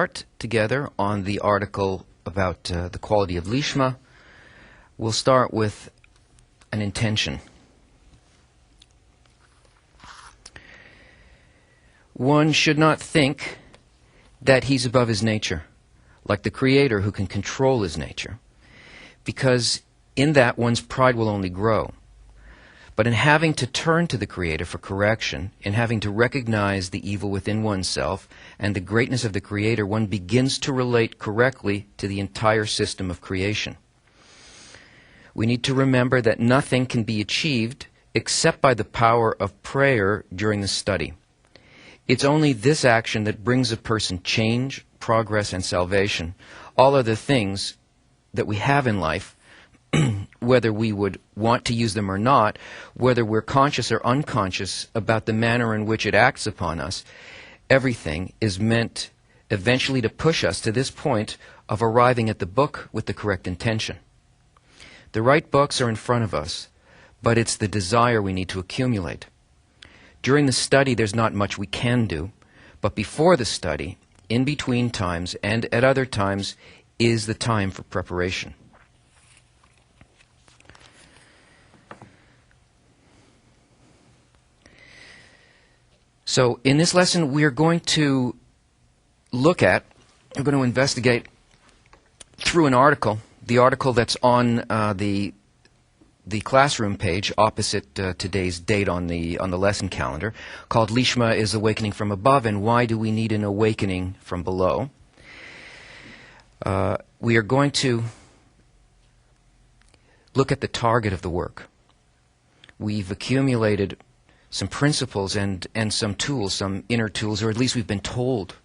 start together on the article about the quality of Lishma. We'll start with an intention. One should not think that he's above his nature, like the Creator who can control his nature, because in that one's pride will only grow. But in having to turn to the Creator for correction, in having to recognize the evil within oneself and the greatness of the Creator, one begins to relate correctly to the entire system of creation. We need to remember that nothing can be achieved except by the power of prayer during the study. It's only this action that brings a person change, progress, and salvation. All other things that we have in life, whether we would want to use them or not, whether we're conscious or unconscious about the manner in which it acts upon us, everything is meant eventually to push us to this point of arriving at the book with the correct intention. The right books are in front of us, but it's the desire we need to accumulate. During the study, there's not much we can do, but before the study, in between times, and at other times, is the time for preparation. So in this lesson, we're going to investigate through an article, the article that's on the classroom page opposite today's date on the lesson calendar, called Lishma is Awakening from Above, and Why Do We Need an Awakening from Below? We are going to look at the target of the work. We've accumulated some principles and some tools, some inner tools, or at least we've been told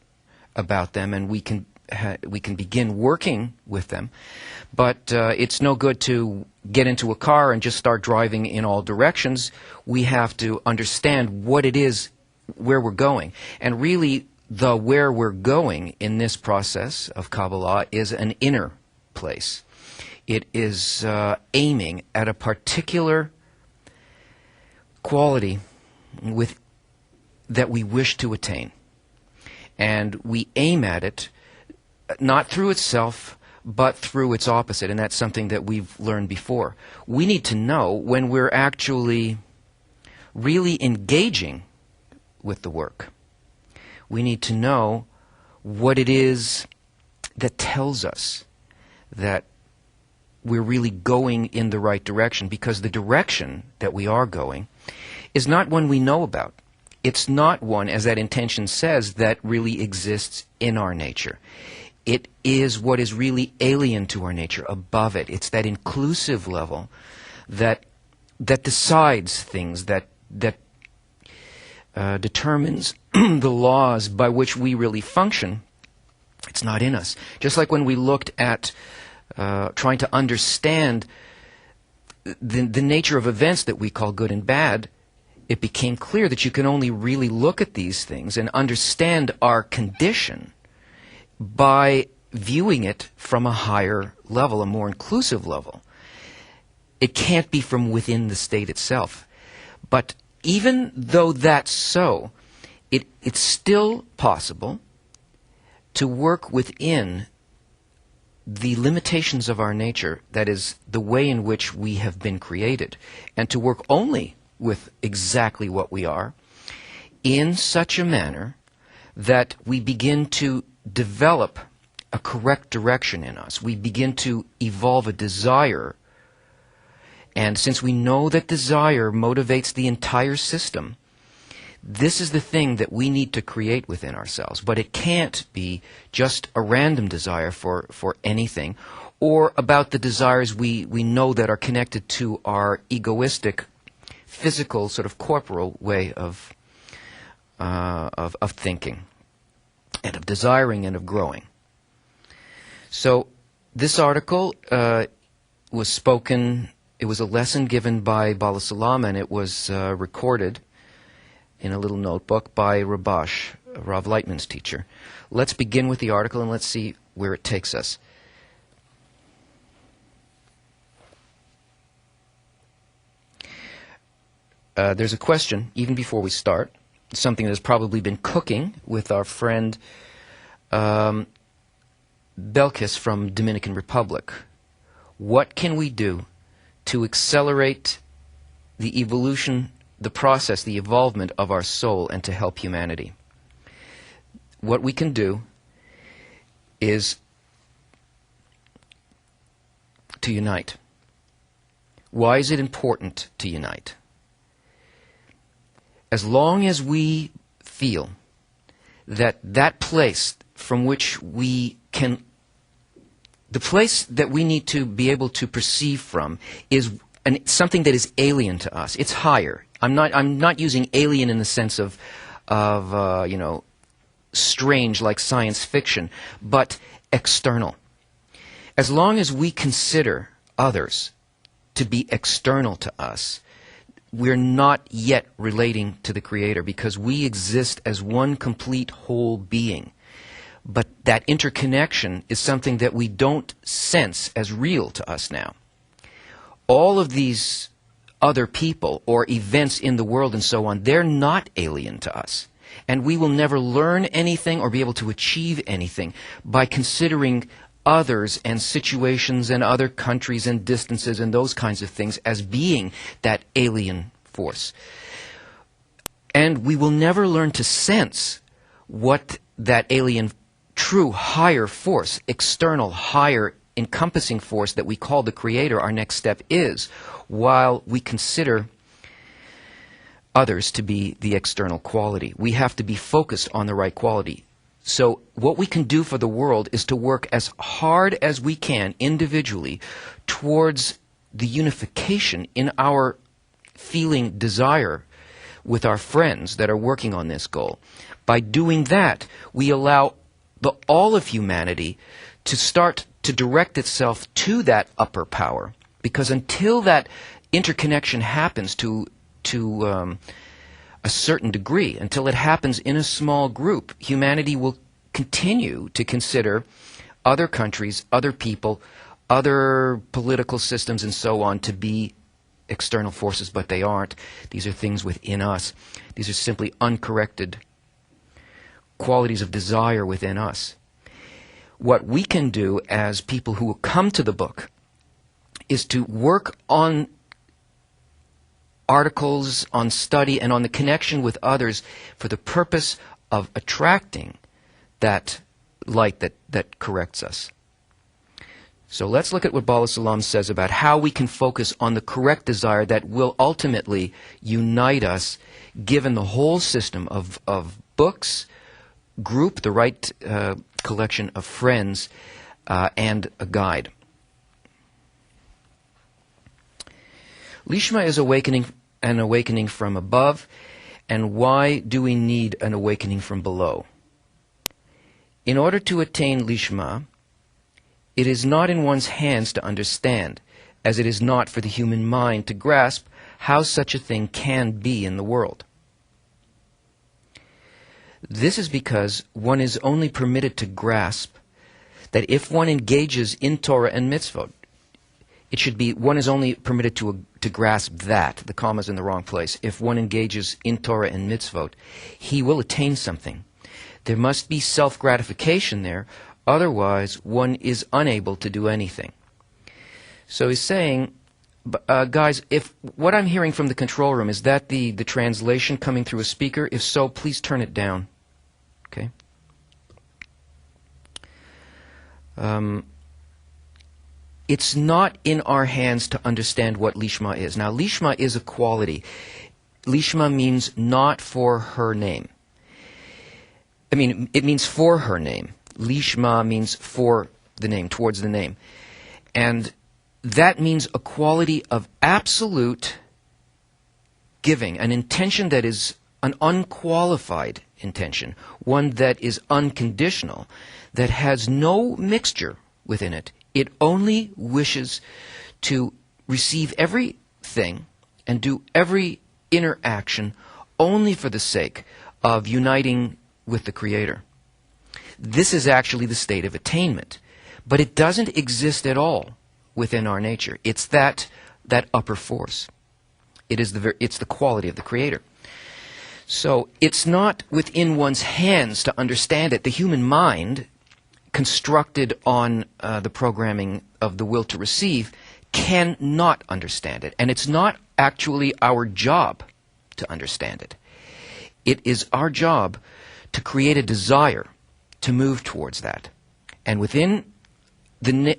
about them, and we can begin working with them. But it's no good to get into a car and just start driving in all directions. We have to understand what it is, where we're going. And really, the where we're going in this process of Kabbalah is an inner place. It is aiming at a particular quality that we wish to attain. And we aim at it not through itself, but through its opposite, and that's something that we've learned before. We need to know when we're actually really engaging with the work. We need to know what it is that tells us that we're really going in the right direction, because the direction that we are going is not one we know about. It's not one, as that intention says, that really exists in our nature. It is what is really alien to our nature, above it. It's that inclusive level that decides things, that determines the laws by which we really function. It's not in us. Just like when we looked at trying to understand the nature of events that we call good and bad, it became clear that you can only really look at these things and understand our condition by viewing it from a higher level, a more inclusive level. It can't be from within the state itself. But even though that's so, it's still possible to work within the limitations of our nature, that is, the way in which we have been created, and to work only with exactly what we are, in such a manner that we begin to develop a correct direction in us. We begin to evolve a desire, and since we know that desire motivates the entire system, this is the thing that we need to create within ourselves. But it can't be just a random desire for anything, or about the desires we know that are connected to our egoistic, physical, sort of corporal way of thinking, and of desiring, and of growing. So this article was spoken, it was a lesson given by Bala Salam, and it was recorded in a little notebook by Rabash, Rav Lightman's teacher. Let's begin with the article and let's see where it takes us. There's a question, even before we start, something that has probably been cooking with our friend Belkis from Dominican Republic. What can we do to accelerate the evolution, the process, the evolvement of our soul and to help humanity? What we can do is to unite. Why is it important to unite? As long as we feel that that place from which we can, the place that we need to be able to perceive from is something that is alien to us. It's higher. I'm not using alien in the sense of strange like science fiction, but external. As long as we consider others to be external to us, we're not yet relating to the Creator, because we exist as one complete whole being. But that interconnection is something that we don't sense as real to us now. All of these other people or events in the world and so on, they're not alien to us. And we will never learn anything or be able to achieve anything by considering others and situations and other countries and distances and those kinds of things as being that alien force. And we will never learn to sense what that alien, true, higher force, external, higher, encompassing force that we call the Creator, our next step is, while we consider others to be the external quality. We have to be focused on the right quality. So what we can do for the world is to work as hard as we can individually towards the unification in our feeling desire with our friends that are working on this goal. By doing that, we allow all of humanity to start to direct itself to that upper power. Because until that interconnection happens to a certain degree, until it happens in a small group, humanity will continue to consider other countries, other people, other political systems and so on to be external forces, but they aren't. These are things within us. These are simply uncorrected qualities of desire within us. What we can do as people who come to the book is to work on articles, on study, and on the connection with others for the purpose of attracting that light that corrects us. So let's look at what Bala Salam says about how we can focus on the correct desire that will ultimately unite us, given the whole system of books, group, the right collection of friends, and a guide. Lishma is an awakening from above, and why do we need an awakening from below? In order to attain Lishma, it is not in one's hands to understand, as it is not for the human mind to grasp how such a thing can be in the world. This is because one is only permitted to grasp that if one engages in Torah and mitzvot, it should be, one is only permitted to grasp that, the comma's in the wrong place. If one engages in Torah and mitzvot, he will attain something. There must be self-gratification there, otherwise one is unable to do anything. So he's saying, guys, if what I'm hearing from the control room, is that the translation coming through a speaker? If so, please turn it down. Okay? It's not in our hands to understand what Lishma is. Now, Lishma is a quality. Lishma means not for her name. I mean, it means for her name. Lishma means for the name, towards the name. And that means a quality of absolute giving, an intention that is an unqualified intention, one that is unconditional, that has no mixture within it. It only wishes to receive everything and do every interaction only for the sake of uniting with the Creator. This is actually the state of attainment, but it doesn't exist at all within our nature. It's that upper force. It's the quality of the Creator. So it's not within one's hands to understand it. The human mind, constructed on the programming of the will to receive, cannot understand it. And it's not actually our job to understand it. It is our job to create a desire to move towards that. And within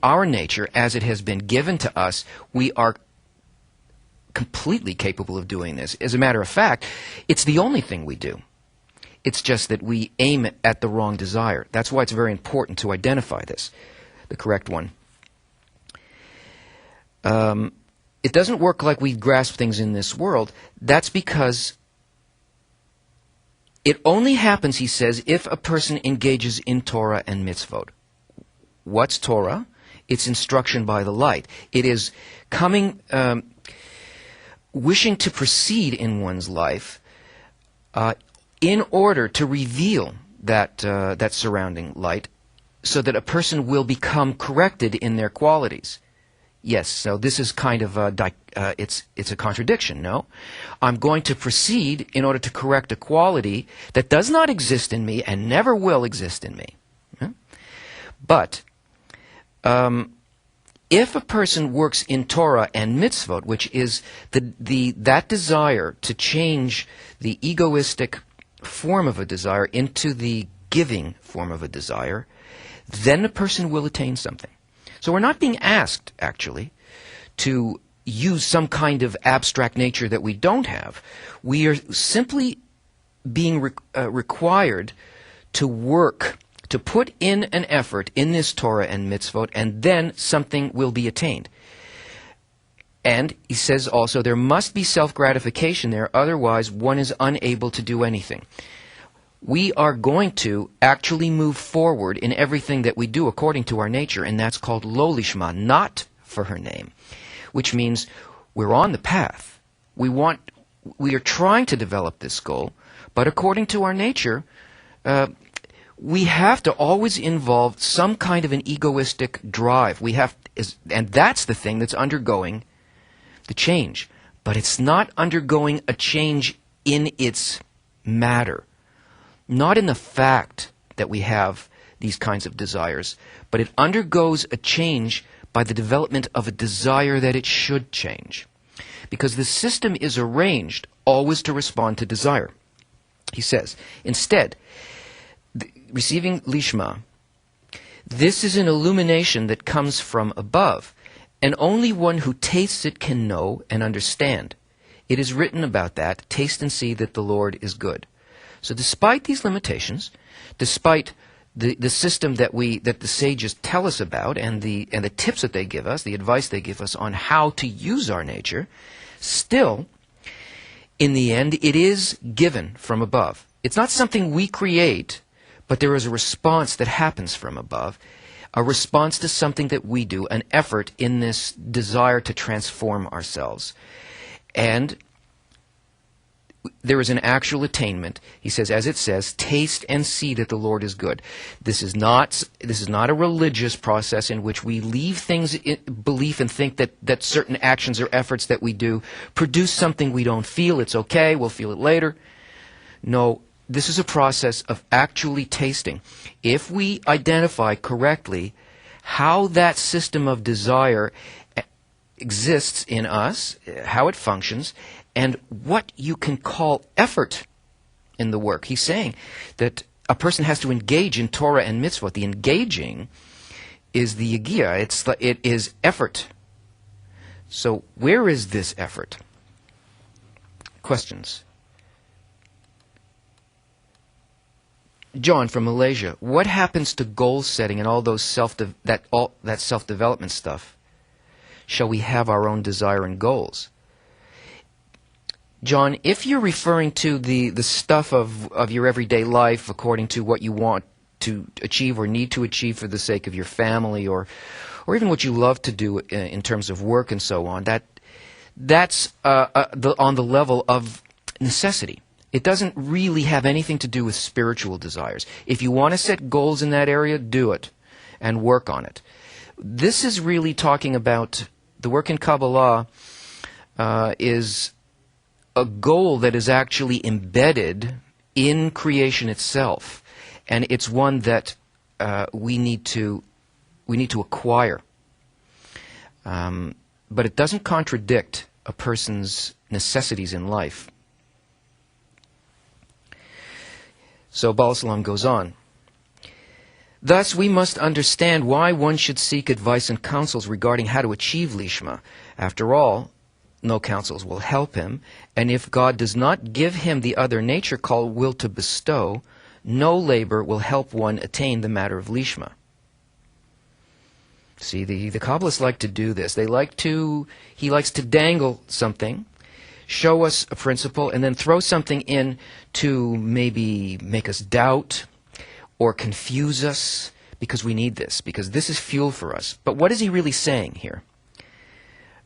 our nature, as it has been given to us, we are completely capable of doing this. As a matter of fact, it's the only thing we do. It's just that we aim at the wrong desire. That's why it's very important to identify this, the correct one. It doesn't work like we grasp things in this world. That's because it only happens, he says, if a person engages in Torah and mitzvot. What's Torah? It's instruction by the light. It is coming, wishing to proceed in one's life in order to reveal that surrounding light, so that a person will become corrected in their qualities. Yes, so this is kind of it's a contradiction, no? I'm going to proceed in order to correct a quality that does not exist in me and never will exist in me. But if a person works in Torah and mitzvot, which is that desire to change the egoistic form of a desire into the giving form of a desire, then a person will attain something. So we're not being asked, actually, to use some kind of abstract nature that we don't have. We are simply being required to work, to put in an effort in this Torah and mitzvot, and then something will be attained. And he says also there must be self-gratification there, otherwise one is unable to do anything. We are going to actually move forward in everything that we do according to our nature, and that's called lo lishma, not for her name, which means we're on the path. We are trying to develop this goal, but according to our nature, we have to always involve some kind of an egoistic drive. And that's the thing that's undergoing the change. But it's not undergoing a change in its matter. Not in the fact that we have these kinds of desires, but it undergoes a change by the development of a desire that it should change. Because the system is arranged always to respond to desire. He says, instead, receiving Lishma, this is an illumination that comes from above, and only one who tastes it can know and understand. It is written about that, taste and see that the Lord is good. So despite these limitations, despite the system that the sages tell us about and the tips that they give us, the advice they give us on how to use our nature, still, in the end, it is given from above. It's not something we create, but there is a response that happens from above, a response to something that we do, an effort in this desire to transform ourselves. And there is an actual attainment. He says, as it says, taste and see that the Lord is good. This is not a religious process in which we leave things in belief and think that certain actions or efforts that we do produce something we don't feel. It's okay, we'll feel it later. No, this is a process of actually tasting. If we identify correctly how that system of desire exists in us, how it functions, and what you can call effort in the work. He's saying that a person has to engage in Torah and mitzvot. The engaging is the yagia. It is effort. So where is this effort? Questions? John from Malaysia, what happens to goal setting and all those that self-development stuff? Shall we have our own desire and goals? John, if you're referring to the stuff of your everyday life according to what you want to achieve or need to achieve for the sake of your family, or even what you love to do in terms of work and so on, that's on the level of necessity. It doesn't really have anything to do with spiritual desires. If you want to set goals in that area, do it and work on it. This is really talking about the work in Kabbalah is a goal that is actually embedded in creation itself, and it's one that we need to acquire. But it doesn't contradict a person's necessities in life. So Bala Salam goes on. Thus, we must understand why one should seek advice and counsels regarding how to achieve Lishma. After all, no counsels will help him, and if God does not give him the other nature called will to bestow, no labor will help one attain the matter of Lishma. See, the Kabbalists like to do this. He likes to dangle something, show us a principle, and then throw something in to maybe make us doubt or confuse us, because we need this, because this is fuel for us. But what is he really saying here?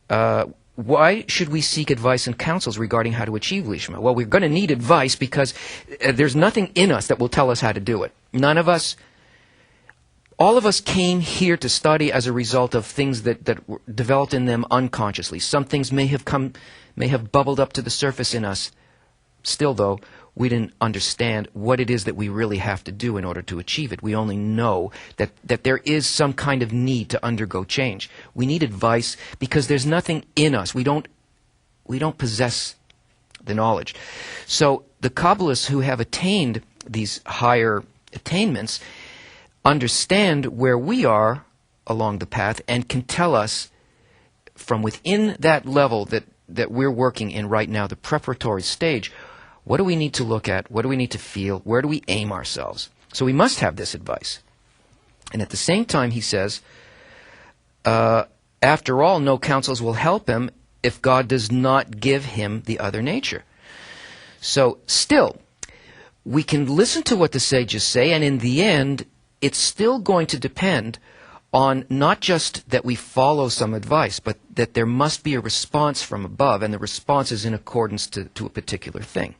Why should we seek advice and counsels regarding how to achieve Lishma? Well, we're going to need advice because there's nothing in us that will tell us how to do it. None of us, all of us came here to study as a result of things that were developed in them unconsciously. Some things may have bubbled up to the surface in us. Still, though, we didn't understand what it is that we really have to do in order to achieve it. We only know that there is some kind of need to undergo change. We need advice because there's nothing in us. We don't possess the knowledge. So the Kabbalists who have attained these higher attainments understand where we are along the path and can tell us from within that level that we're working in right now, the preparatory stage, what do we need to look at? What do we need to feel? Where do we aim ourselves? So we must have this advice. And at the same time, he says, after all, no counsels will help him if God does not give him the other nature. So still, we can listen to what the sages say, and in the end, it's still going to depend on not just that we follow some advice, but that there must be a response from above, and the response is in accordance to a particular thing.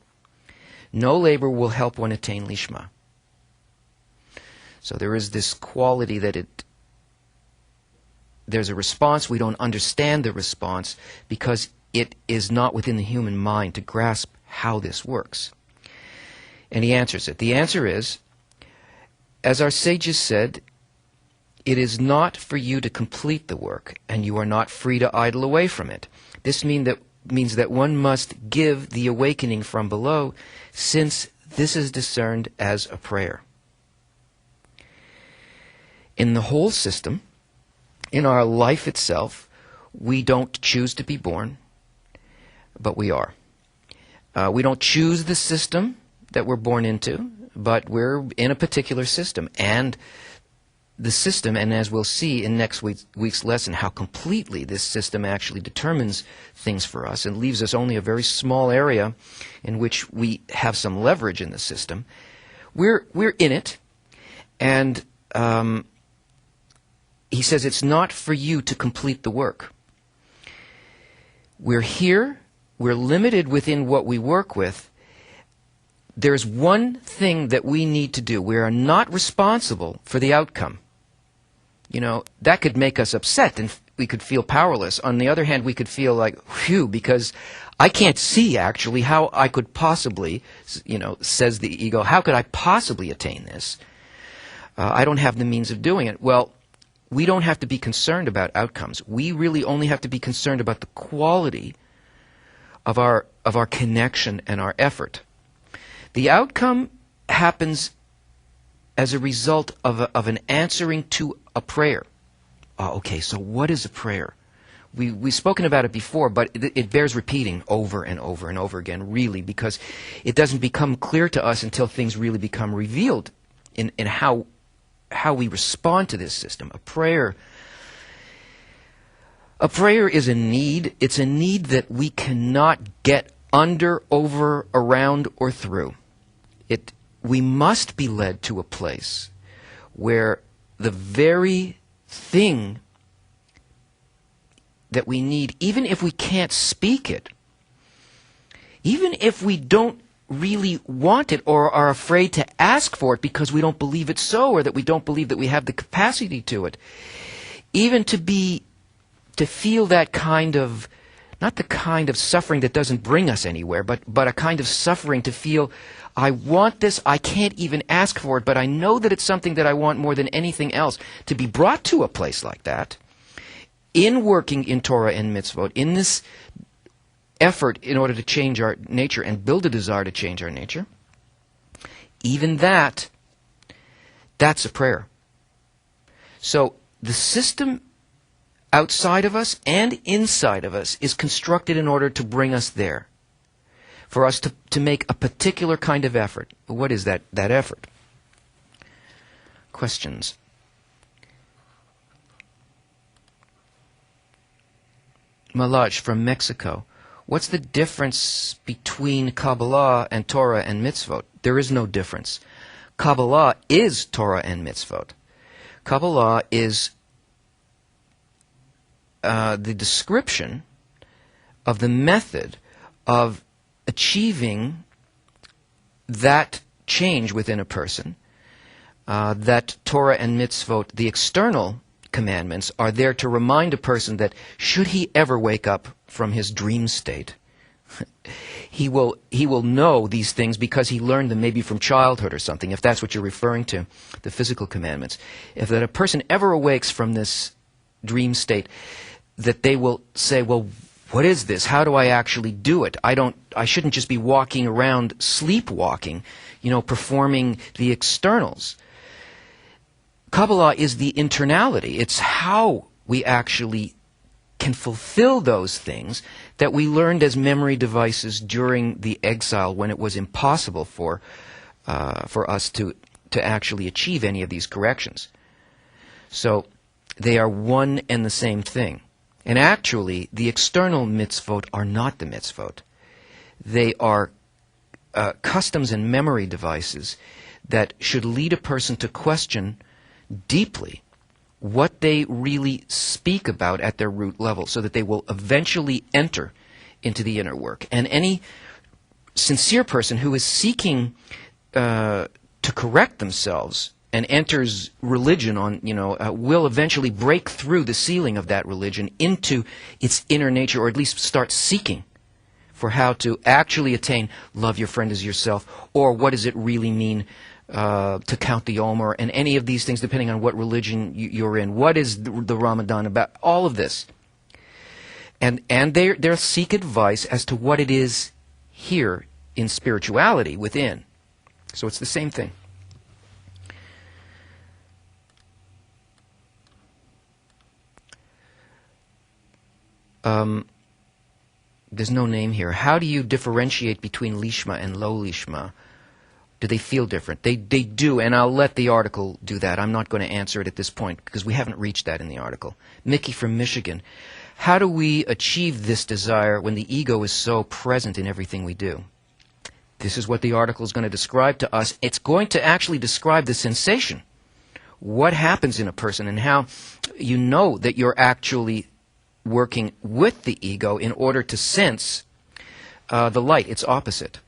No labor will help one attain Lishma. So there is this quality that there's a response. We don't understand the response because it is not within the human mind to grasp how this works. And he answers it. The answer is, as our sages said, it is not for you to complete the work, and you are not free to idle away from it. This means that one must give the awakening from below, since this is discerned as a prayer. In the whole system, in our life itself, we don't choose to be born, but we are. We don't choose the system that we're born into, but we're in a particular system. And the system, and as we'll see in next week's lesson, how completely this system actually determines things for us and leaves us only a very small area in which we have some leverage in the system. We're in it, and he says it's not for you to complete the work. We're here, we're limited within what we work with. There's one thing that we need to do. We are not responsible for the outcome. You know, that could make us upset and we could feel powerless. On the other hand, we could feel like, phew, because I can't see actually how I could possibly, says the ego, how could I possibly attain this? I don't have the means of doing it. Well, we don't have to be concerned about outcomes. We really only have to be concerned about the quality of our connection and our effort. The outcome happens as a result of an answering to a prayer. Okay, so what is a prayer? We've spoken about it before, but it bears repeating over and over and over again, really, because it doesn't become clear to us until things really become revealed in how we respond to this system. A prayer is a need. It's a need that we cannot get under, over, around, or through. We must be led to a place where the very thing that we need, even if we can't speak it, even if we don't really want it or are afraid to ask for it because we don't believe it's so, or that we don't believe that we have the capacity to it, even to feel that kind of not the kind of suffering that doesn't bring us anywhere, but a kind of suffering to feel, I want this, I can't even ask for it, but I know that it's something that I want more than anything else. To be brought to a place like that, in working in Torah and mitzvot, in this effort in order to change our nature and build a desire to change our nature, even that's a prayer. So the system outside of us and inside of us is constructed in order to bring us there, for us to make a particular kind of effort. What is that effort? Questions? Malaj from Mexico. What's the difference between Kabbalah and Torah and mitzvot? There is no difference. Kabbalah is Torah and mitzvot. Kabbalah is the description of the method of achieving that change within a person, that Torah and mitzvot, the external commandments, are there to remind a person that should he ever wake up from his dream state, he will know these things because he learned them maybe from childhood or something, if that's what you're referring to, the physical commandments. If that a person ever awakes from this dream state, that they will say, well, what is this? How do I actually do it? I shouldn't just be walking around sleepwalking, performing the externals. Kabbalah is the internality. It's how we actually can fulfill those things that we learned as memory devices during the exile, when it was impossible for us to actually achieve any of these corrections. So they are one and the same thing. And actually, the external mitzvot are not the mitzvot. They are customs and memory devices that should lead a person to question deeply what they really speak about at their root level, so that they will eventually enter into the inner work. And any sincere person who is seeking to correct themselves and enters religion will eventually break through the ceiling of that religion into its inner nature, or at least start seeking for how to actually attain love your friend as yourself, or what does it really mean to count the Omer, and any of these things, depending on what religion you're in. What is the Ramadan about? All of this. And they'll seek advice as to what it is here in spirituality within. So it's the same thing. There's no name here. How do you differentiate between Lishma and low Lishma? Do they feel different? They do, and I'll let the article do that. I'm not going to answer it at this point because we haven't reached that in the article. Mickey from Michigan. How do we achieve this desire when the ego is so present in everything we do? This is what the article is going to describe to us. It's going to actually describe the sensation. What happens in a person and how you know that you're actually working with the ego in order to sense the light, its opposite.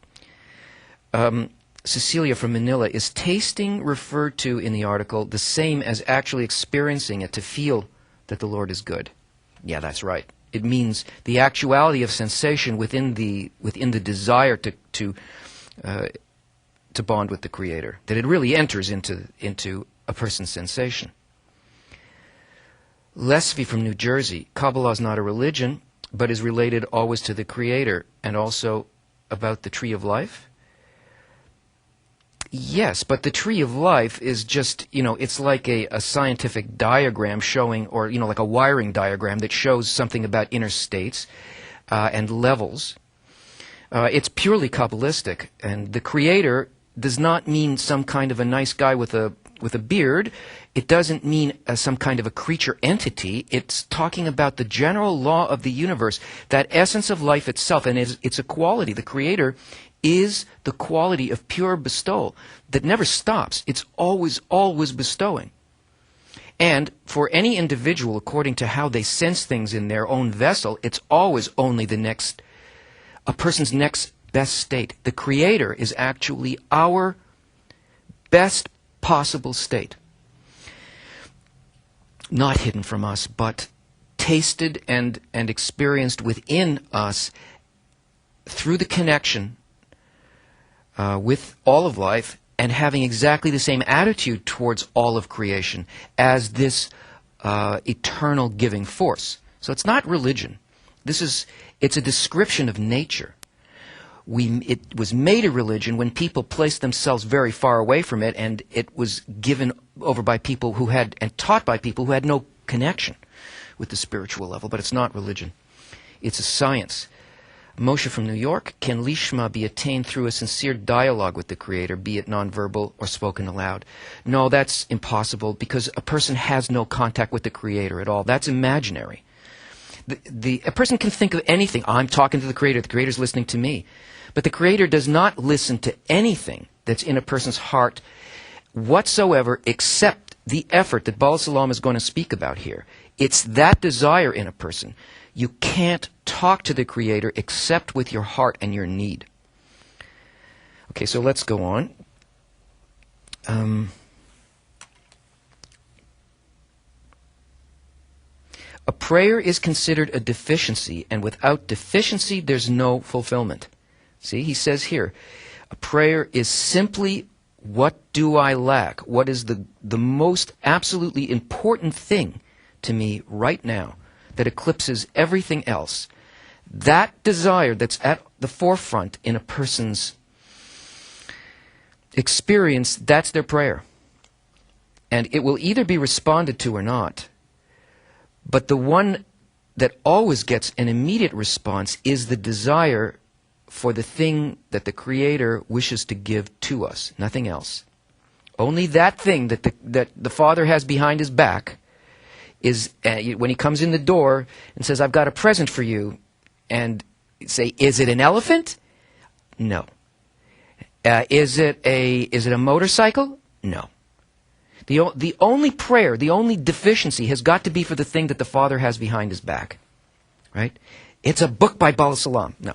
Cecilia from Manila, is tasting referred to in the article the same as actually experiencing it to feel that the Lord is good? Yeah, that's right. It means the actuality of sensation within the desire to bond with the Creator, that it really enters into a person's sensation. Lesvi from New Jersey, Kabbalah is not a religion, but is related always to the Creator and also about the tree of life. Yes, but the tree of life is just, it's like a scientific diagram showing, or, like a wiring diagram that shows something about inner states and levels. It's purely Kabbalistic, and the Creator does not mean some kind of a nice guy with a beard. It doesn't mean some kind of a creature entity. It's talking about the general law of the universe, that essence of life itself, and it's a quality. The Creator is the quality of pure bestowal that never stops. It's always, always bestowing. And for any individual, according to how they sense things in their own vessel, it's always only a person's next best state. The Creator is actually our best possible state. Not hidden from us, but tasted and experienced within us through the connection with all of life, and having exactly the same attitude towards all of creation as this eternal giving force. So it's not religion. It's a description of nature. It was made a religion when people placed themselves very far away from it, and it was given over by people who had, and taught by people who had no connection with the spiritual level. But it's not religion. It's a science. Moshe from New York, can Lishma be attained through a sincere dialogue with the Creator, be it nonverbal or spoken aloud? No, that's impossible, because a person has no contact with the Creator at all. That's imaginary. A person can think of anything. I'm talking to the Creator is listening to me. But the Creator does not listen to anything that's in a person's heart whatsoever, except the effort that Baal Salam is going to speak about here. It's that desire in a person. You can't talk to the Creator except with your heart and your need. Okay, so let's go on. A prayer is considered a deficiency, and without deficiency, there's no fulfillment. See, he says here, a prayer is simply, what do I lack? What is the most absolutely important thing to me right now that eclipses everything else? That desire that's at the forefront in a person's experience, that's their prayer. And it will either be responded to or not. But the one that always gets an immediate response is the desire for the thing that the Creator wishes to give to us, nothing else. Only that thing that the Father has behind his back is, when he comes in the door and says, I've got a present for you, and say, is it an elephant? No. Is it a motorcycle? No. The only prayer, the only deficiency has got to be for the thing that the Father has behind his back. Right? It's a book by Baal Salam. No.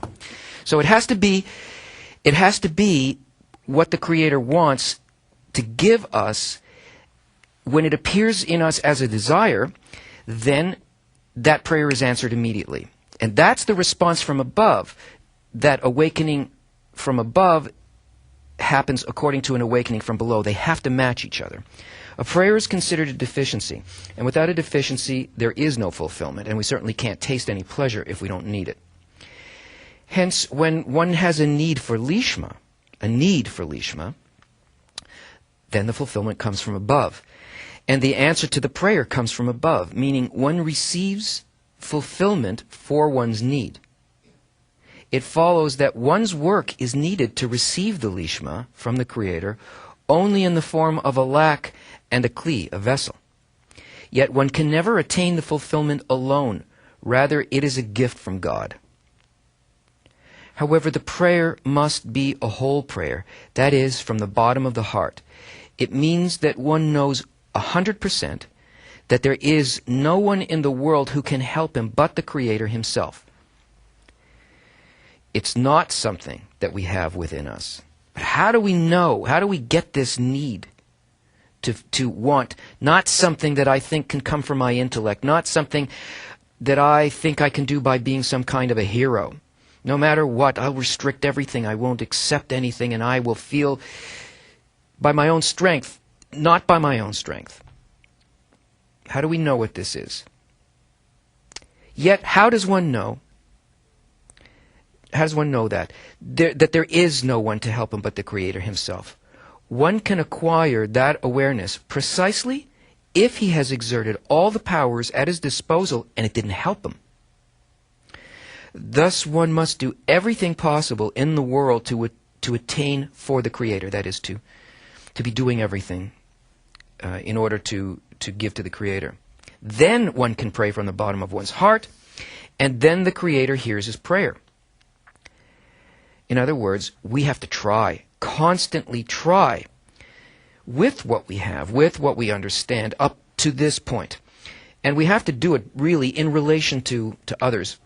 So it has to be what the Creator wants to give us. When it appears in us as a desire, then that prayer is answered immediately. And that's the response from above. That awakening from above happens according to an awakening from below. They have to match each other. A prayer is considered a deficiency, and without a deficiency, there is no fulfillment, and we certainly can't taste any pleasure if we don't need it. Hence, when one has a need for Lishma, then the fulfillment comes from above. And the answer to the prayer comes from above, meaning one receives fulfillment for one's need. It follows that one's work is needed to receive the Lishma from the Creator only in the form of a lack and a kli, a vessel. Yet one can never attain the fulfillment alone. Rather, it is a gift from God. However, the prayer must be a whole prayer, that is, from the bottom of the heart. It means that one knows 100% that there is no one in the world who can help him but the Creator himself. It's not something that we have within us. But how do we know? How do we get this need to want? Not something that I think can come from my intellect, not something that I think I can do by being some kind of a hero. No matter what, I'll restrict everything, I won't accept anything, and I will feel by my own strength, not by my own strength. How do we know what this is? Yet, how does one know? How does one know that? That there is no one to help him but the Creator himself. One can acquire that awareness precisely if he has exerted all the powers at his disposal and it didn't help him. Thus, one must do everything possible in the world to attain for the Creator, that is, to be doing everything in order to give to the Creator. Then one can pray from the bottom of one's heart, and then the Creator hears his prayer. In other words, we have to try, constantly try, with what we have, with what we understand, up to this point. And we have to do it really in relation to others.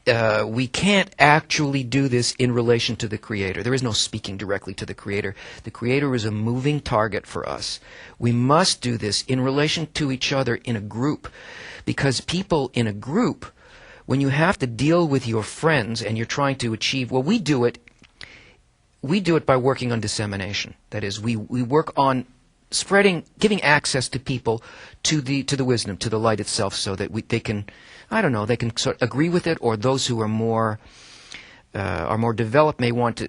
we can't actually do this in relation to the Creator. There is no speaking directly to the Creator. The Creator is a moving target for us. We must do this in relation to each other in a group, because people in a group, when you have to deal with your friends and you're trying to achieve, well, we do it by working on dissemination. That is, we work on spreading, giving access to people to the wisdom, to the light itself, so that they can, I don't know, they can sort of agree with it, or those who are more developed may want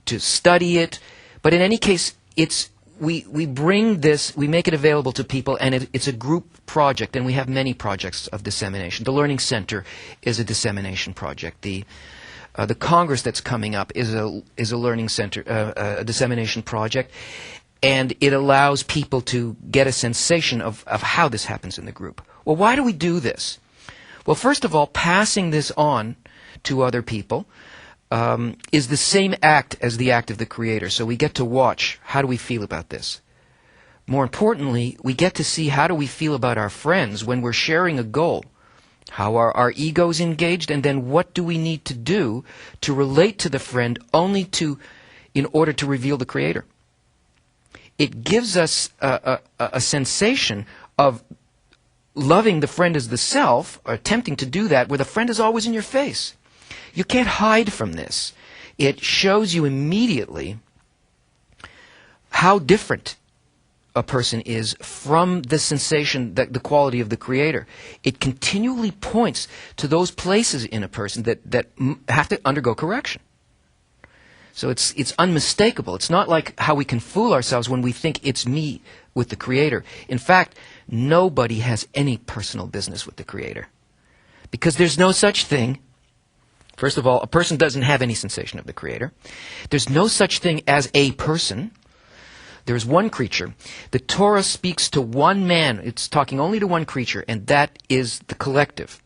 to study it. But in any case, we bring this, we make it available to people, and it's a group project, and we have many projects of dissemination. The Learning Center is a dissemination project. The Congress that's coming up is a learning center, a dissemination project, and it allows people to get a sensation of how this happens in the group. Well, why do we do this? Well, first of all, passing this on to other people is the same act as the act of the Creator. So we get to watch, how do we feel about this? More importantly, we get to see how do we feel about our friends when we're sharing a goal. How are our egos engaged, and then what do we need to do to relate to the friend in order to reveal the Creator? It gives us a sensation of loving the friend as the self, or attempting to do that, where the friend is always in your face. You can't hide from this. It shows you immediately how different a person is from the sensation, the quality of the Creator. It continually points to those places in a person that have to undergo correction. So it's unmistakable. It's not like how we can fool ourselves when we think it's me with the Creator. In fact, nobody has any personal business with the Creator, because there's no such thing. First of all, a person doesn't have any sensation of the Creator. There's no such thing as a person. There's one creature. The Torah speaks to one man. It's talking only to one creature, and that is the collective.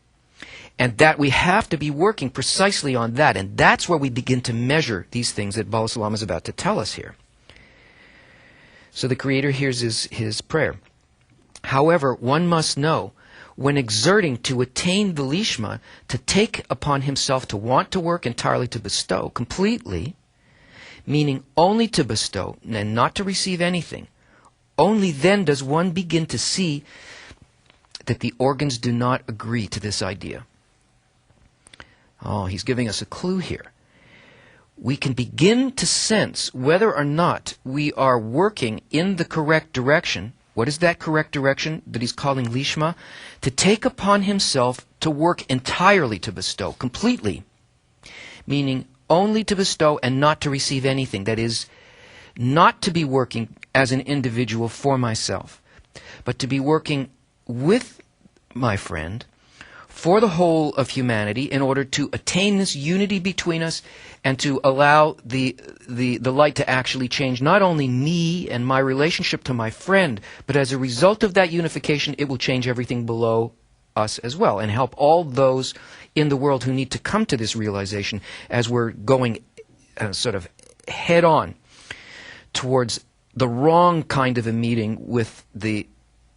And that we have to be working precisely on that. And that's where we begin to measure these things that Baal Salam is about to tell us here. So the Creator hears his prayer. However, one must know, when exerting to attain the Lishma, to take upon himself to want to work entirely, to bestow completely, meaning only to bestow and not to receive anything, only then does one begin to see that the organs do not agree to this idea. Oh, he's giving us a clue here. We can begin to sense whether or not we are working in the correct direction. What is that correct direction that he's calling Lishma? To take upon himself to work entirely, to bestow, completely, meaning only to bestow and not to receive anything. That is, not to be working as an individual for myself, but to be working with my friend for the whole of humanity in order to attain this unity between us and to allow the light to actually change not only me and my relationship to my friend, but as a result of that unification, it will change everything below us as well and help all those in the world who need to come to this realization as we're going sort of head on towards the wrong kind of a meeting with the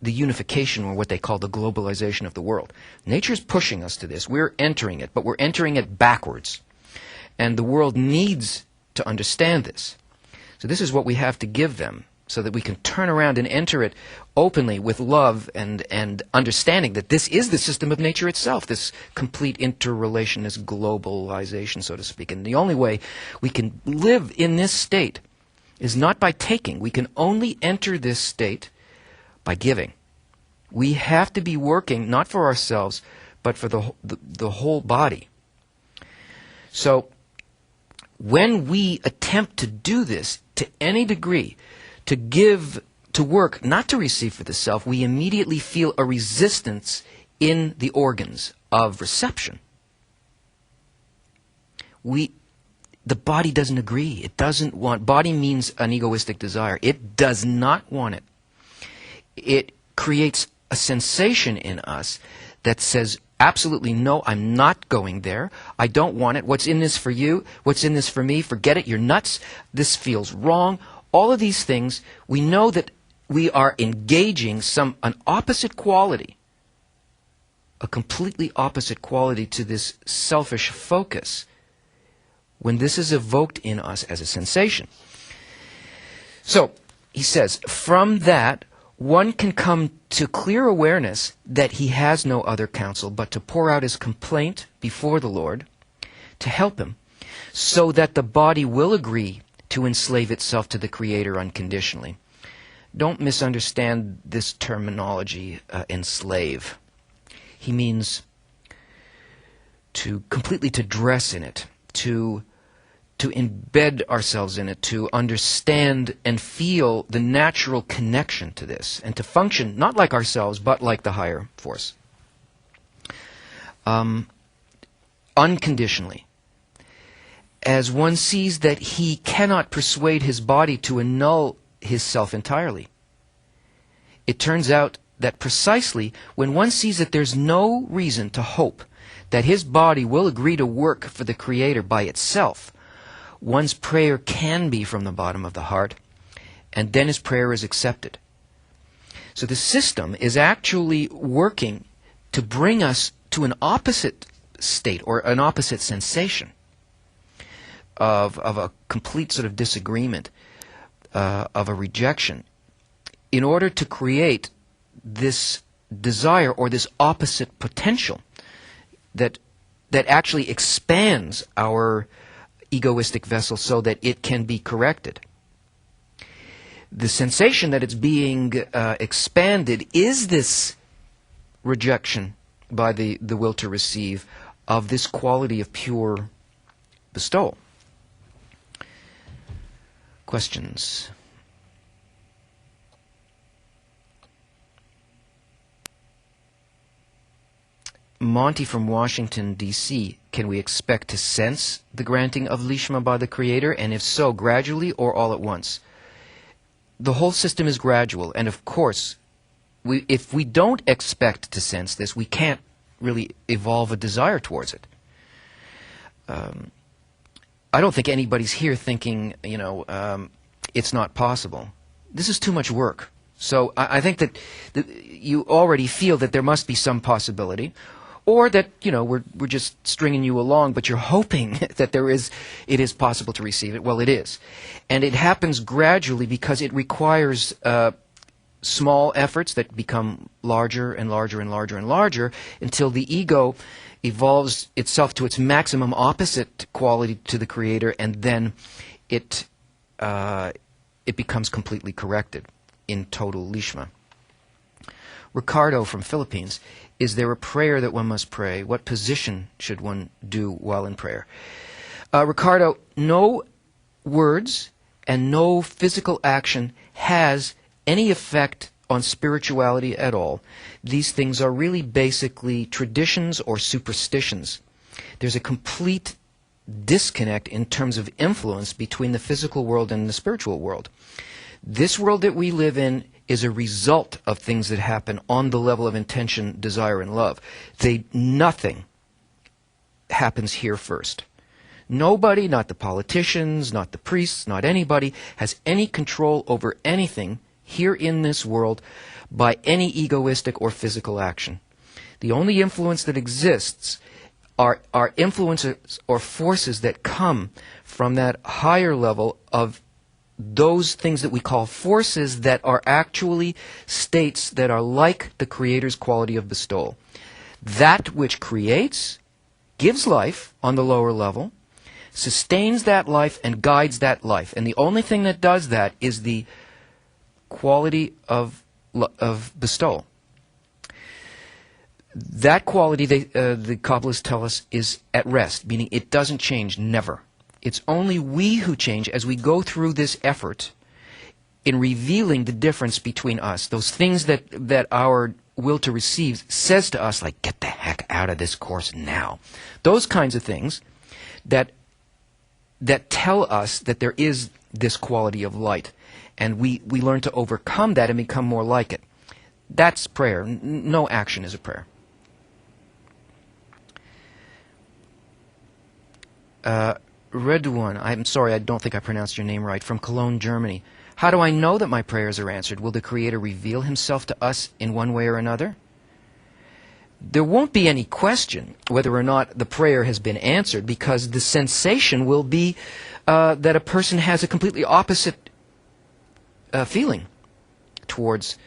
unification, or what they call the globalization of the world. Nature's pushing us to this. We're entering it, but we're entering it backwards. And the world needs to understand this. So this is what we have to give them, so that we can turn around and enter it openly with love and understanding that this is the system of nature itself, this complete interrelation, this globalization, so to speak. And the only way we can live in this state is not by taking. We can only enter this state by giving. We have to be working not for ourselves, but for the whole body. So when we attempt to do this to any degree, to give, to work, not to receive for the self, we immediately feel a resistance in the organs of reception. The body doesn't agree. It doesn't want, body means an egoistic desire. It does not want it. It creates a sensation in us that says, absolutely no, I'm not going there. I don't want it. What's in this for you? What's in this for me? Forget it. You're nuts. This feels wrong. All of these things, we know that we are engaging an opposite quality a completely opposite quality to this selfish focus when this is evoked in us as a sensation. So, he says, from that, one can come to clear awareness that he has no other counsel but to pour out his complaint before the Lord to help him, so that the body will agree to enslave itself to the Creator unconditionally. Don't misunderstand this terminology, enslave. He means completely to dress in it, to embed ourselves in it, to understand and feel the natural connection to this, and to function not like ourselves, but like the higher force. Unconditionally. As one sees that he cannot persuade his body to annul his self entirely. It turns out that precisely when one sees that there's no reason to hope that his body will agree to work for the Creator by itself, one's prayer can be from the bottom of the heart, and then his prayer is accepted. So the system is actually working to bring us to an opposite state, or an opposite sensation of a complete sort of disagreement, of a rejection, in order to create this desire or this opposite potential that actually expands our egoistic vessel so that it can be corrected. The sensation that it's being expanded is this rejection by the will to receive of this quality of pure bestowal. Questions? Monty from Washington, D.C., can we expect to sense the granting of Lishma by the Creator, and if so, gradually or all at once? The whole system is gradual, and of course, if we don't expect to sense this, we can't really evolve a desire towards it. I don't think anybody's here thinking, it's not possible. This is too much work. So I think that you already feel that there must be some possibility, or that, we're just stringing you along, but you're hoping that it is possible to receive it. Well, it is. And it happens gradually because it requires small efforts that become larger and larger and larger and larger until the ego evolves itself to its maximum opposite quality to the Creator, and then it becomes completely corrected in total Lishma. Ricardo from Philippines, is there a prayer that one must pray? What position should one do while in prayer? Ricardo, no words and no physical action has any effect on spirituality at all. These things are really basically traditions or superstitions. There's a complete disconnect in terms of influence between the physical world and the spiritual world. This world that we live in is a result of things that happen on the level of intention, desire, and love. Nothing happens here first. Nobody, not the politicians, not the priests, not anybody, has any control over anything here in this world by any egoistic or physical action. The only influence that exists are influences or forces that come from that higher level of those things that we call forces that are actually states that are like the Creator's quality of bestowal. That which creates, gives life on the lower level, sustains that life and guides that life. And the only thing that does that is the quality of bestowal. That quality, the Kabbalists tell us, is at rest, meaning it doesn't change, never. It's only we who change as we go through this effort in revealing the difference between us. Those things that our will to receive says to us, like, get the heck out of this course now. Those kinds of things that tell us that there is this quality of light. And we learn to overcome that and become more like it. That's prayer. No action is a prayer. Redouan, I'm sorry, I don't think I pronounced your name right, from Cologne, Germany. How do I know that my prayers are answered? Will the Creator reveal Himself to us in one way or another? there won't be any question whether or not the prayer has been answered, because the sensation will be that a person has a completely opposite feeling towards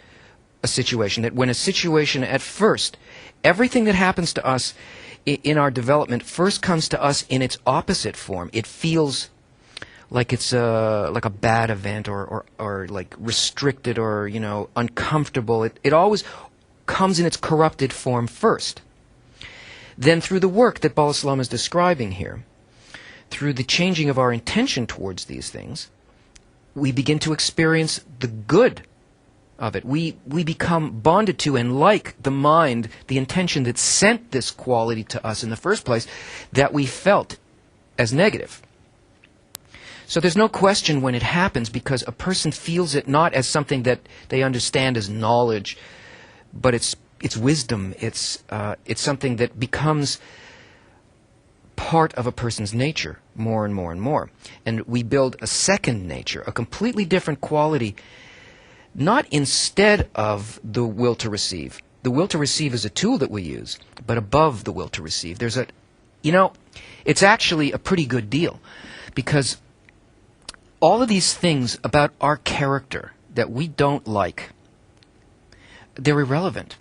a situation. That when a situation at first, everything that happens to us in our development first comes to us in its opposite form. It feels like it's like a bad event, or like restricted, or uncomfortable. It always comes in its corrupted form first. Then through the work that Bala Salam is describing here, through the changing of our intention towards these things, we begin to experience the good of it. We become bonded to and like the mind, the intention that sent this quality to us in the first place, that we felt as negative. So there's no question when it happens, because a person feels it not as something that they understand as knowledge, but it's wisdom. It's something that becomes part of a person's nature more and more and more. And we build a second nature, a completely different quality, not instead of the will to receive. The will to receive is a tool that we use, but above the will to receive. There's it's actually a pretty good deal, because all of these things about our character that we don't like, they're irrelevant.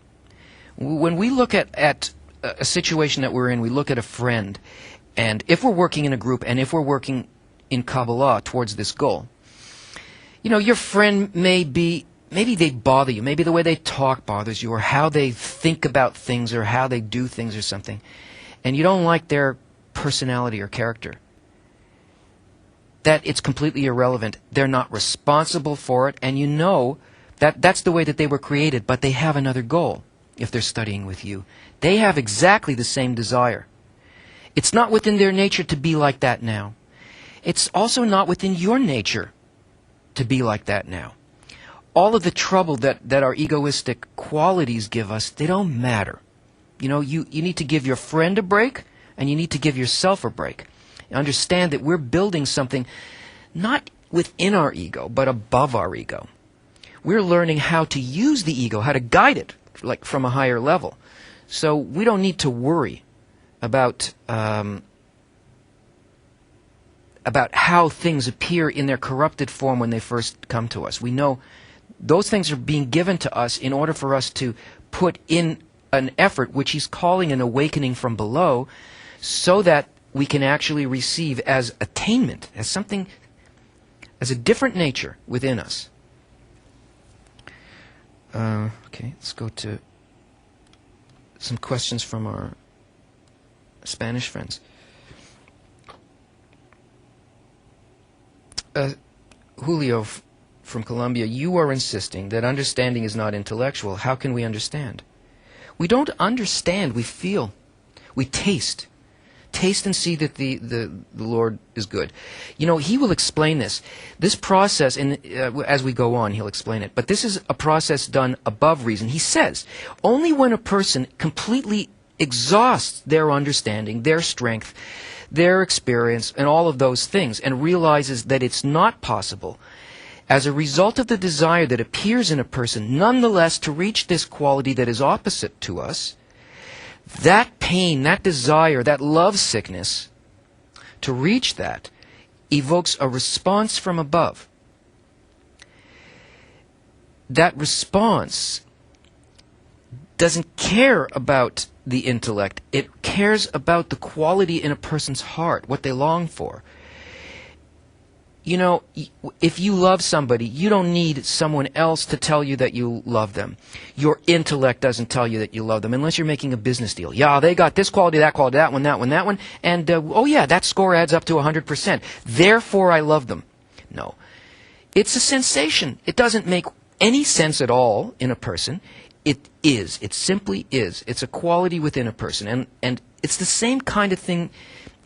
When we look at a situation that we're in, we look at a friend, and if we're working in a group, and if we're working in Kabbalah towards this goal, your friend maybe they bother you, maybe the way they talk bothers you, or how they think about things, or how they do things or something, and you don't like their personality or character. That it's completely irrelevant. They're not responsible for it, and that's the way that they were created, but they have another goal if they're studying with you. They have exactly the same desire. It's not within their nature to be like that now. It's also not within your nature to be like that now. All of the trouble that our egoistic qualities give us, they don't matter. You need to give your friend a break, and you need to give yourself a break. Understand that we're building something not within our ego, but above our ego. We're learning how to use the ego, how to guide it, like from a higher level. So we don't need to worry about how things appear in their corrupted form when they first come to us. We know those things are being given to us in order for us to put in an effort, which he's calling an awakening from below, so that we can actually receive as attainment, as something, as a different nature within us. Okay, let's go to some questions from our Spanish friends. Julio from Colombia, you are insisting that understanding is not intellectual. How can we understand? We don't understand, we feel. We taste. Taste and see that the Lord is good. He will explain this. This process, and as we go on, he'll explain it. But this is a process done above reason. He says, only when a person completely exhausts their understanding, their strength, their experience, and all of those things, and realizes that it's not possible, as a result of the desire that appears in a person, nonetheless to reach this quality that is opposite to us, that pain, that desire, that love sickness, to reach that, evokes a response from above. That response doesn't care about the intellect. It cares about the quality in a person's heart, what they long for. If you love somebody, you don't need someone else to tell you that you love them. Your intellect doesn't tell you that you love them unless you're making a business deal. Yeah, they got this quality, that one, that one, and oh yeah, that score adds up to 100%. Therefore, I love them. No. It's a sensation. It doesn't make any sense at all in a person. It is. It simply is. It's a quality within a person. And it's the same kind of thing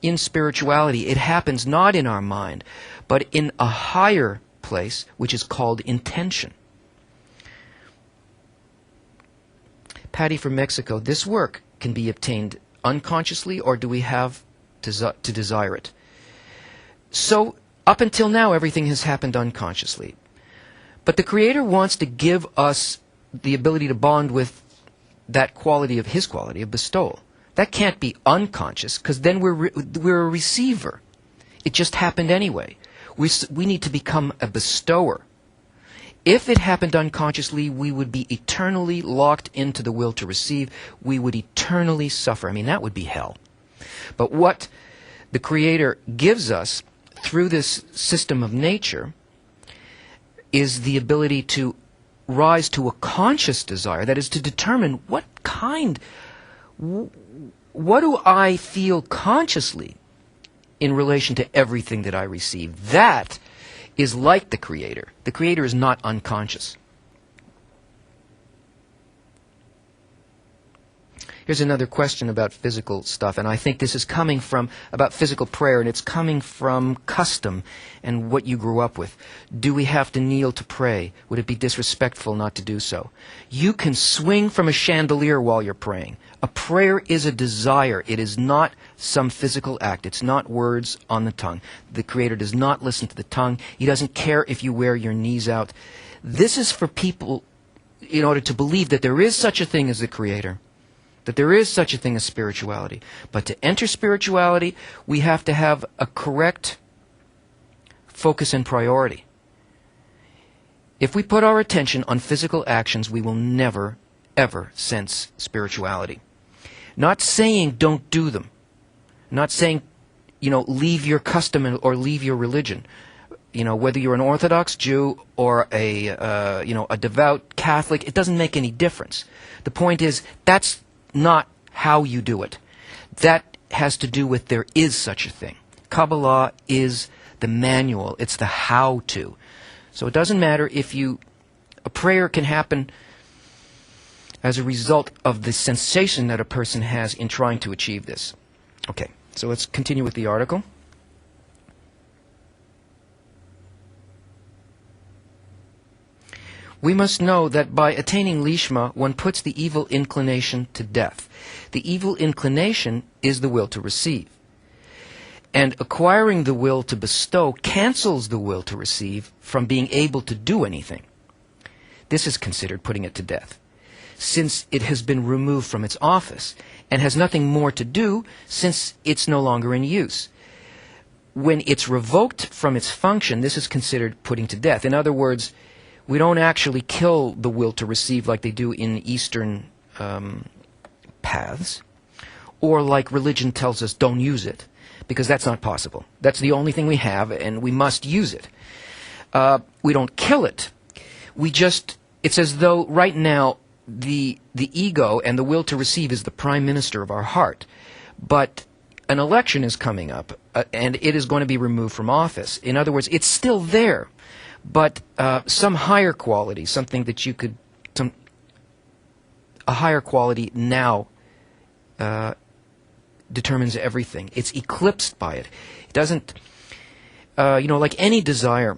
in spirituality. It happens not in our mind, but in a higher place, which is called intention. Patty from Mexico, this work can be obtained unconsciously, or do we have to desire it? So, up until now, everything has happened unconsciously. But the Creator wants to give us the ability to bond with that quality of his quality of bestowal. That can't be unconscious, because then we're a receiver. It just happened anyway. We need to become a bestower. If it happened unconsciously, we would be eternally locked into the will to receive. We would eternally suffer. I mean, that would be hell. But what the Creator gives us through this system of nature is the ability to rise to a conscious desire, that is to determine what do I feel consciously in relation to everything that I receive. That is like the Creator. The Creator is not unconscious. Here's another question about physical stuff, and I think this is coming from, about physical prayer, and it's coming from custom and what you grew up with. Do we have to kneel to pray? Would it be disrespectful not to do so? You can swing from a chandelier while you're praying. A prayer is a desire. It is not some physical act. It's not words on the tongue. The Creator does not listen to the tongue. He doesn't care if you wear your knees out. This is for people in order to believe that there is such a thing as the Creator, that there is such a thing as spirituality. But to enter spirituality, we have to have a correct focus and priority. If we put our attention on physical actions, we will never, ever sense spirituality. Not saying don't do them. Not saying, leave your custom or leave your religion. Whether you're an Orthodox Jew or a devout Catholic, it doesn't make any difference. The point is, that's not how you do it. That has to do with there is such a thing. Kabbalah is the manual. It's the how-to. So it doesn't matter if a prayer can happen as a result of the sensation that a person has in trying to achieve this. Okay, so let's continue with the article. We must know that by attaining Lishma, one puts the evil inclination to death. The evil inclination is the will to receive. And acquiring the will to bestow cancels the will to receive from being able to do anything. This is considered putting it to death, since it has been removed from its office and has nothing more to do since it's no longer in use. When it's revoked from its function, this is considered putting to death. In other words, we don't actually kill the will to receive like they do in Eastern paths, or like religion tells us don't use it, because that's not possible. That's the only thing we have, and we must use it. We don't kill it. It's as though right now the ego and the will to receive is the prime minister of our heart. But an election is coming up, and it is going to be removed from office. In other words, it's still there. But some higher quality, something that you could, a higher quality now determines everything. It's eclipsed by it. It doesn't, like any desire,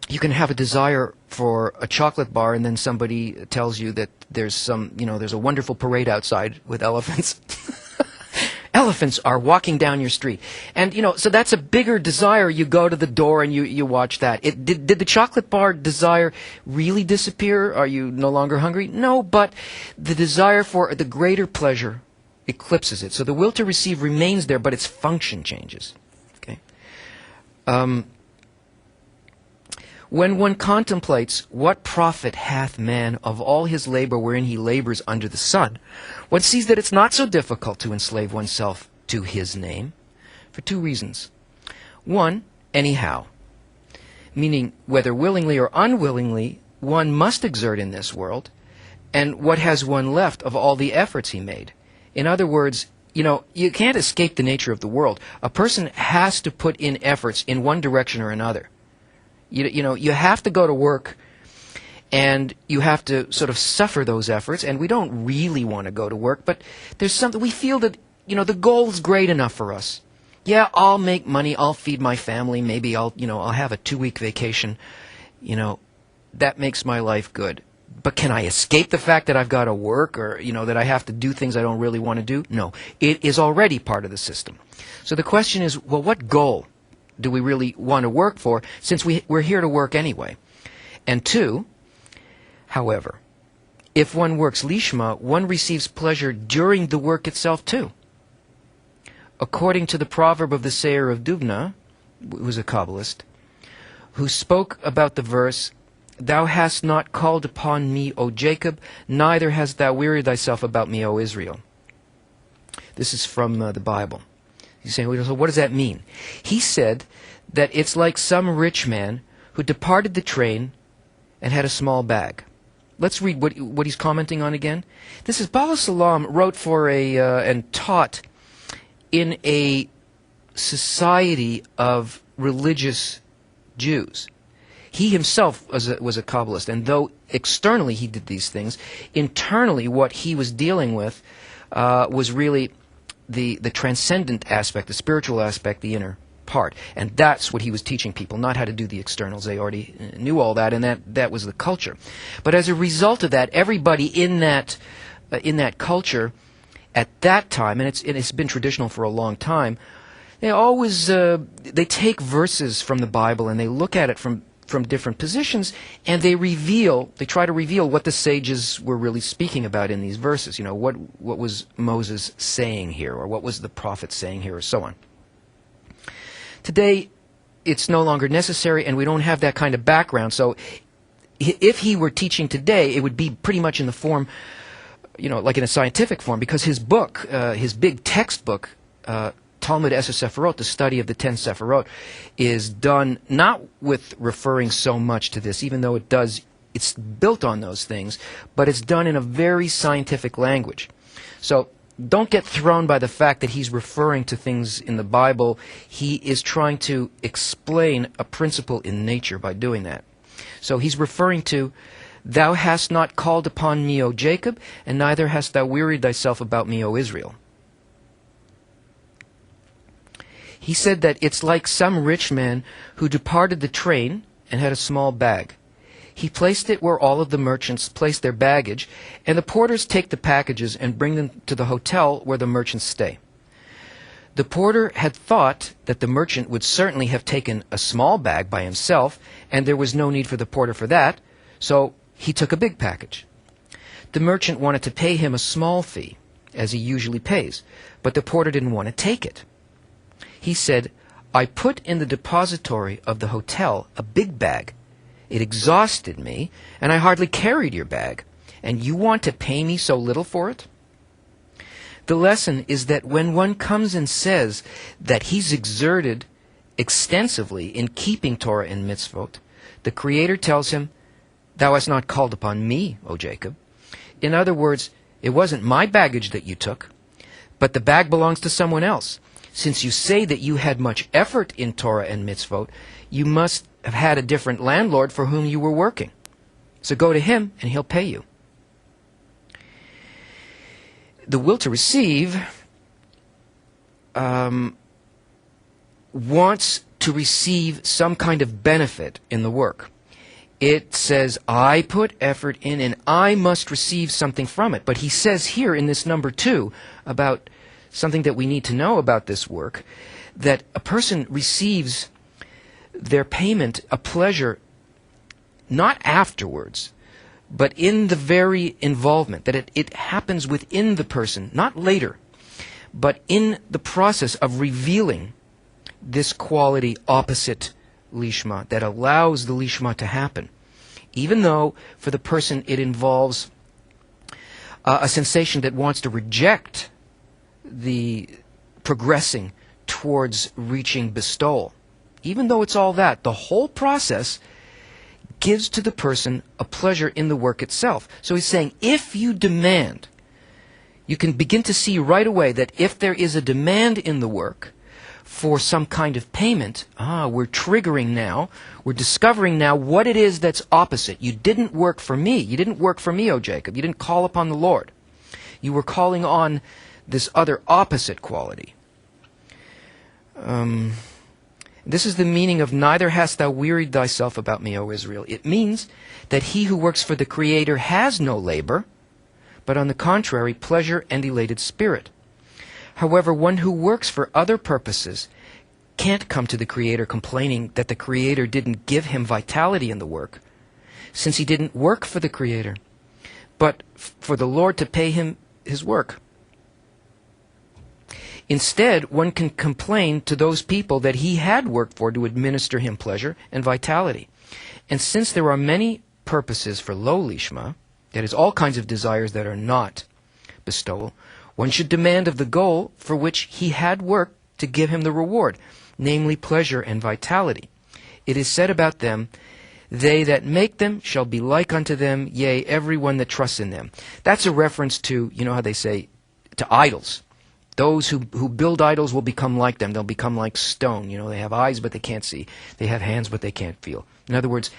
you can have a desire for a chocolate bar and then somebody tells you that there's there's a wonderful parade outside with elephants. Elephants are walking down your street. And, so that's a bigger desire. You go to the door and you watch that. Did the chocolate bar desire really disappear? Are you no longer hungry? No, but the desire for the greater pleasure eclipses it. So the will to receive remains there, but its function changes. Okay. When one contemplates what profit hath man of all his labor wherein he labors under the sun, one sees that it's not so difficult to enslave oneself to his name, for two reasons. One, anyhow, meaning whether willingly or unwillingly, one must exert in this world, and what has one left of all the efforts he made? In other words, you can't escape the nature of the world. A person has to put in efforts in one direction or another. You have to go to work, and you have to sort of suffer those efforts, and we don't really want to go to work, but there's something, we feel that, the goal is great enough for us. Yeah, I'll make money, I'll feed my family, maybe I'll have a 2-week vacation, that makes my life good. But can I escape the fact that I've got to work, or, that I have to do things I don't really want to do? No, it is already part of the system. So the question is, well, what goal do we really want to work for, since we're here to work anyway? And two, however, if one works Lishma, one receives pleasure during the work itself too. According to the proverb of the Seir of Dubna, who was a Kabbalist, who spoke about the verse, "Thou hast not called upon me, O Jacob, neither hast thou wearied thyself about me, O Israel." This is from the Bible. He's saying, well, so what does that mean? He said that it's like some rich man who departed the train and had a small bag. Let's read what he's commenting on again. This is Baal Salam wrote for and taught in a society of religious Jews. He himself was a Kabbalist, and though externally he did these things, internally what he was dealing with was really the transcendent aspect, the spiritual aspect, the inner part. And that's what he was teaching people, not how to do the externals. They already knew all that, and that was the culture. But as a result of that, everybody in that culture at that time, and it's been traditional for a long time, they always they take verses from the Bible and they look at it from different positions, and they try to reveal what the sages were really speaking about in these verses. You know, what was Moses saying here, or what was the prophet saying here, or so on. Today, it's no longer necessary, and we don't have that kind of background. So, if he were teaching today, it would be pretty much in the form, like in a scientific form, because his book, his big textbook, Talmud Eser Sephirot, the study of the 10 Sephirot, is done not with referring so much to this, even though it's built on those things, but it's done in a very scientific language. So don't get thrown by the fact that he's referring to things in the Bible. He is trying to explain a principle in nature by doing that. So he's referring to, "Thou hast not called upon me, O Jacob, and neither hast thou wearied thyself about me, O Israel." He said that it's like some rich man who departed the train and had a small bag. He placed it where all of the merchants place their baggage, and the porters take the packages and bring them to the hotel where the merchants stay. The porter had thought that the merchant would certainly have taken a small bag by himself, and there was no need for the porter for that, so he took a big package. The merchant wanted to pay him a small fee, as he usually pays, but the porter didn't want to take it. He said, "I put in the depository of the hotel a big bag. It exhausted me, and I hardly carried your bag, and you want to pay me so little for it?" The lesson is that when one comes and says that he's exerted extensively in keeping Torah and mitzvot, the Creator tells him, "Thou hast not called upon me, O Jacob." In other words, it wasn't my baggage that you took, but the bag belongs to someone else. Since you say that you had much effort in Torah and mitzvot, you must have had a different landlord for whom you were working. So go to him, and he'll pay you. The will to receive wants to receive some kind of benefit in the work. It says, "I put effort in, and I must receive something from it." But he says here in this number 2 about something that we need to know about this work, that a person receives their payment, a pleasure, not afterwards, but in the very involvement, that it happens within the person, not later, but in the process of revealing this quality opposite Lishma, that allows the Lishma to happen. Even though for the person it involves a sensation that wants to reject the progressing towards reaching bestowal. Even though it's all that, the whole process gives to the person a pleasure in the work itself. So he's saying, if you demand, you can begin to see right away that if there is a demand in the work for some kind of payment, we're triggering now, we're discovering now what it is that's opposite. You didn't work for me. You didn't work for me, O Jacob. You didn't call upon the Lord. You were calling on this other opposite quality. This is the meaning of "neither hast thou wearied thyself about me, O Israel." It means that he who works for the Creator has no labor, but on the contrary, pleasure and elated spirit. However, one who works for other purposes can't come to the Creator complaining that the Creator didn't give him vitality in the work, since he didn't work for the Creator, but for the Lord to pay him his work. Instead, one can complain to those people that he had worked for to administer him pleasure and vitality. And since there are many purposes for low Lishma, that is, all kinds of desires that are not bestowal, one should demand of the goal for which he had worked to give him the reward, namely pleasure and vitality. It is said about them, they that make them shall be like unto them, yea, every one that trusts in them. That's a reference to, you know how they say, to idols. Those who build idols will become like them. They'll become like stone. You know, they have eyes but they can't see. They have hands but they can't feel. In other words,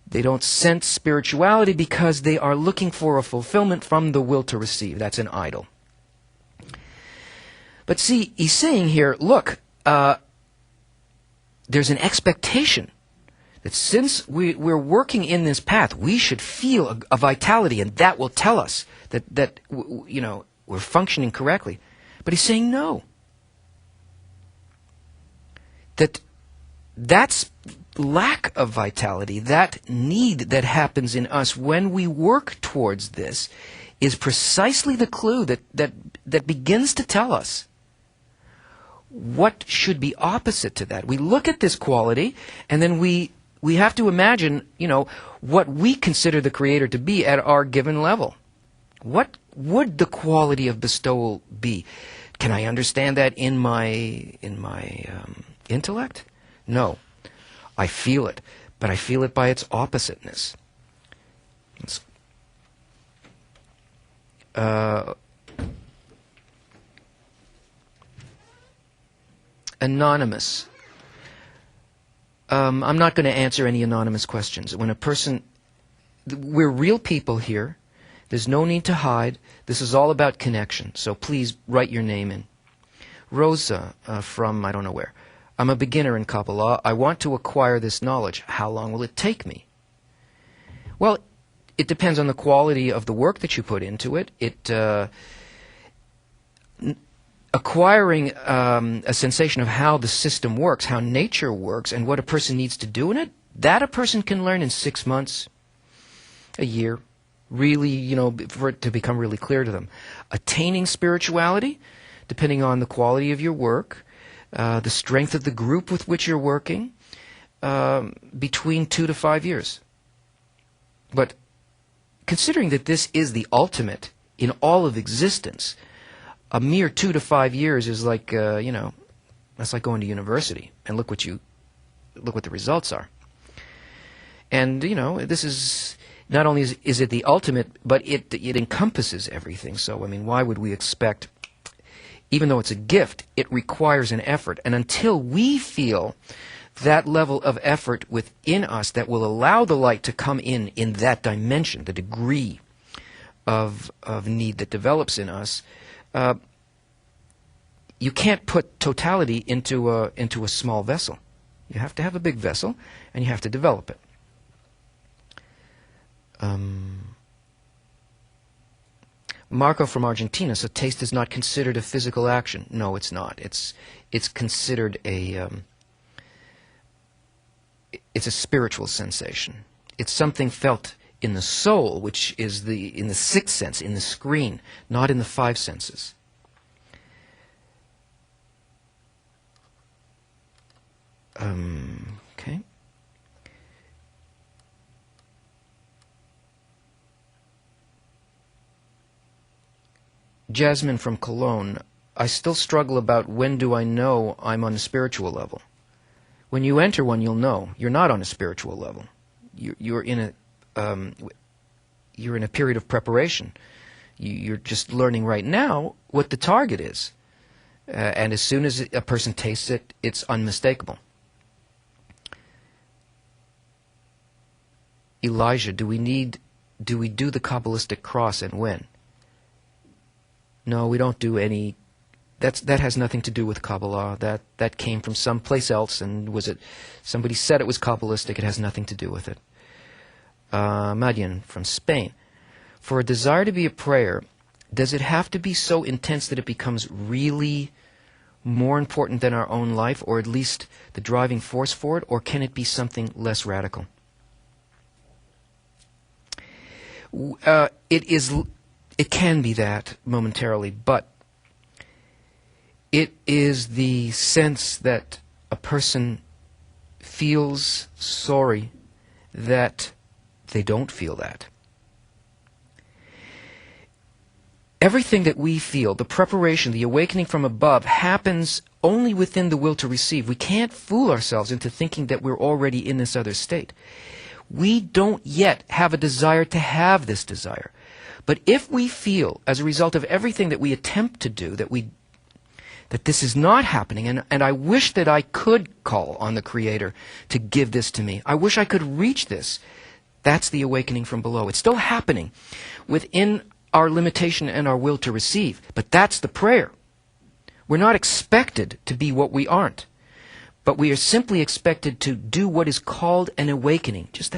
they don't sense spirituality because they are looking for a fulfillment from the will to receive. That's an idol. But see, he's saying here, look, there's an expectation that since we're working in this path, we should feel a vitality, and that will tell us that you know, we're functioning correctly. But he's saying no. That's lack of vitality, that need that happens in us when we work towards this, is precisely the clue that begins to tell us what should be opposite to that. We look at this quality, and then we have to imagine, you know, what we consider the Creator to be at our given level. What would the quality of bestowal be? Can I understand that in my intellect? No. I feel it, but I feel it by its oppositeness. Anonymous. I'm not going to answer any anonymous questions. When a person, we're real people here. There's no need to hide. This is all about connection. So please write your name in. Rosa from I don't know where. I'm a beginner in Kabbalah. I want to acquire this knowledge. How long will it take me? Well, it depends on the quality of the work that you put into it. Acquiring a sensation of how the system works, how nature works, and what a person needs to do in it, that a person can learn in 6 months, a year, really, you know, for it to become really clear to them. Attaining spirituality, depending on the quality of your work, the strength of the group with which you're working, between 2 to 5 years. But considering that this is the ultimate in all of existence, a mere 2 to 5 years is like, you know, that's like going to university. And look what the results are. And, you know, this is, not only is it the ultimate, but it encompasses everything. So, I mean, why would we expect, even though it's a gift, it requires an effort. And until we feel that level of effort within us that will allow the light to come in that dimension, the degree of need that develops in us, you can't put totality into a small vessel. You have to have a big vessel, and you have to develop it. Marco from Argentina. So taste is not considered a physical action. No, it's not. It's considered it's a spiritual sensation. It's something felt in the soul, which is in the sixth sense, in the screen, not in the five senses. Okay. Jasmine from Cologne. I still struggle about when do I know I'm on a spiritual level. When you enter one, you'll know you're not on a spiritual level. You're in a period of preparation. You're just learning right now what the target is, and as soon as a person tastes it, it's unmistakable. Elijah, do we do the Kabbalistic cross, and when? No, we don't do any. That has nothing to do with Kabbalah. That came from someplace else, and somebody said it was Kabbalistic. It has nothing to do with it. Madian from Spain. For a desire to be a prayer, does it have to be so intense that it becomes really more important than our own life, or at least the driving force for it, or can it be something less radical? It can be that momentarily, but it is the sense that a person feels sorry that they don't feel that. Everything that we feel, the preparation, the awakening from above, happens only within the will to receive. We can't fool ourselves into thinking that we're already in this other state. We don't yet have a desire to have this desire. But if we feel, as a result of everything that we attempt to do, that this is not happening, and I wish that I could call on the Creator to give this to me. I wish I could reach this. That's the awakening from below. It's still happening within our limitation and our will to receive. But that's the prayer. We're not expected to be what we aren't. But we are simply expected to do what is called an awakening. Just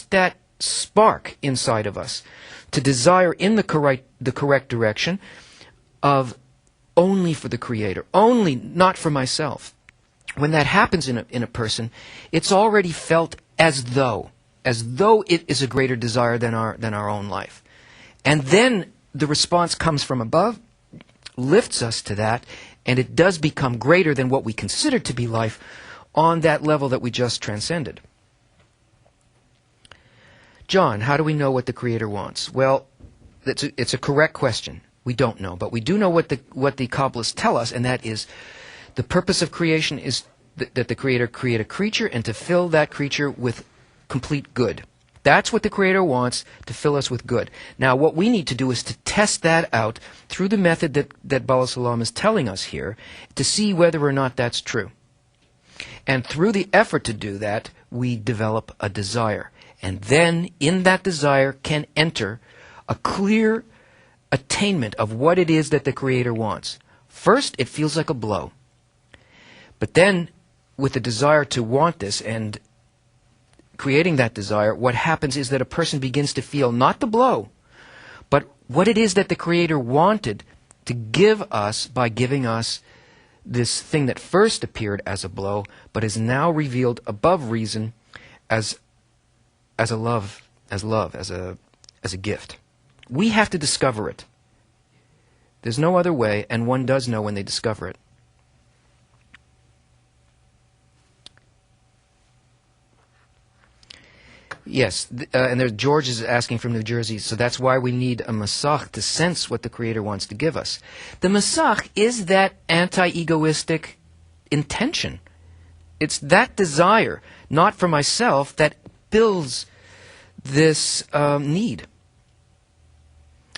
that spark inside of us to desire in the correct direction of only for the Creator, only not for myself. When that happens in a person, it's already felt as though it is a greater desire than our own life. And then the response comes from above, lifts us to that, and it does become greater than what we consider to be life on that level that we just transcended. John, how do we know what the Creator wants? Well, it's a correct question. We don't know, but we do know what the Kabbalists tell us, and that is the purpose of creation is that the Creator create a creature and to fill that creature with complete good. That's what the Creator wants, to fill us with good. Now, what we need to do is to test that out through the method that Bala Salam is telling us here to see whether or not that's true. And through the effort to do that, we develop a desire. And then, in that desire, can enter a clear attainment of what it is that the Creator wants. First, it feels like a blow. But then, with the desire to want this and creating that desire, what happens is that a person begins to feel not the blow, but what it is that the Creator wanted to give us by giving us this thing that first appeared as a blow, but is now revealed above reason as a gift. We have to discover it. There's no other way, and one does know when they discover it. Yes, and George is asking from New Jersey, so that's why we need a masach to sense what the Creator wants to give us. The masach is that anti-egoistic intention. It's that desire, not for myself, that builds this need.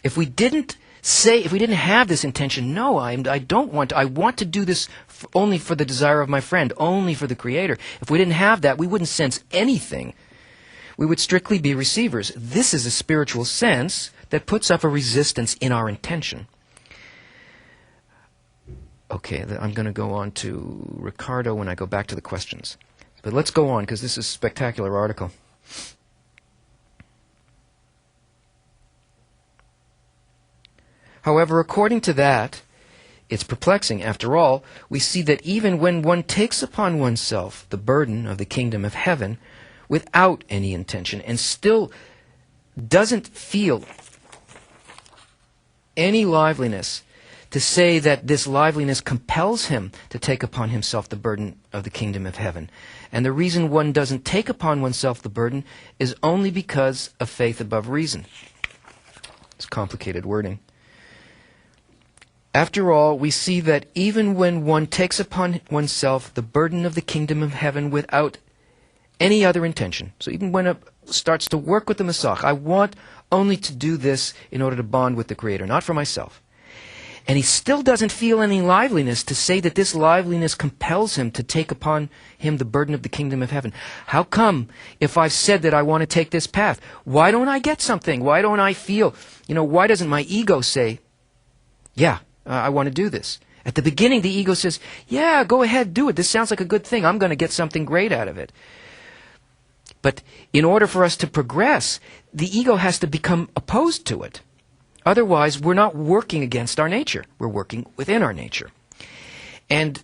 If we didn't have this intention, no, I don't want to. I want to do this only for the desire of my friend, only for the Creator. If we didn't have that, we wouldn't sense anything. We would strictly be receivers. This is a spiritual sense that puts up a resistance in our intention. Okay, I'm going to go on to Ricardo when I go back to the questions. But let's go on, because this is a spectacular article. However, according to that, it's perplexing. After all, we see that even when one takes upon oneself the burden of the kingdom of heaven without any intention and still doesn't feel any liveliness, to say that this liveliness compels him to take upon himself the burden of the kingdom of heaven. And the reason one doesn't take upon oneself the burden is only because of faith above reason. It's complicated wording. After all, we see that even when one takes upon oneself the burden of the kingdom of heaven without any other intention, so even when it starts to work with the Masach, I want only to do this in order to bond with the Creator, not for myself. And he still doesn't feel any liveliness, to say that this liveliness compels him to take upon him the burden of the kingdom of heaven. How come, if I've said that I want to take this path, why don't I get something? Why don't I feel, why doesn't my ego say, yeah, I want to do this? At the beginning, the ego says, yeah, go ahead, do it. This sounds like a good thing. I'm going to get something great out of it. But in order for us to progress, the ego has to become opposed to it. Otherwise, we're not working against our nature. We're working within our nature. And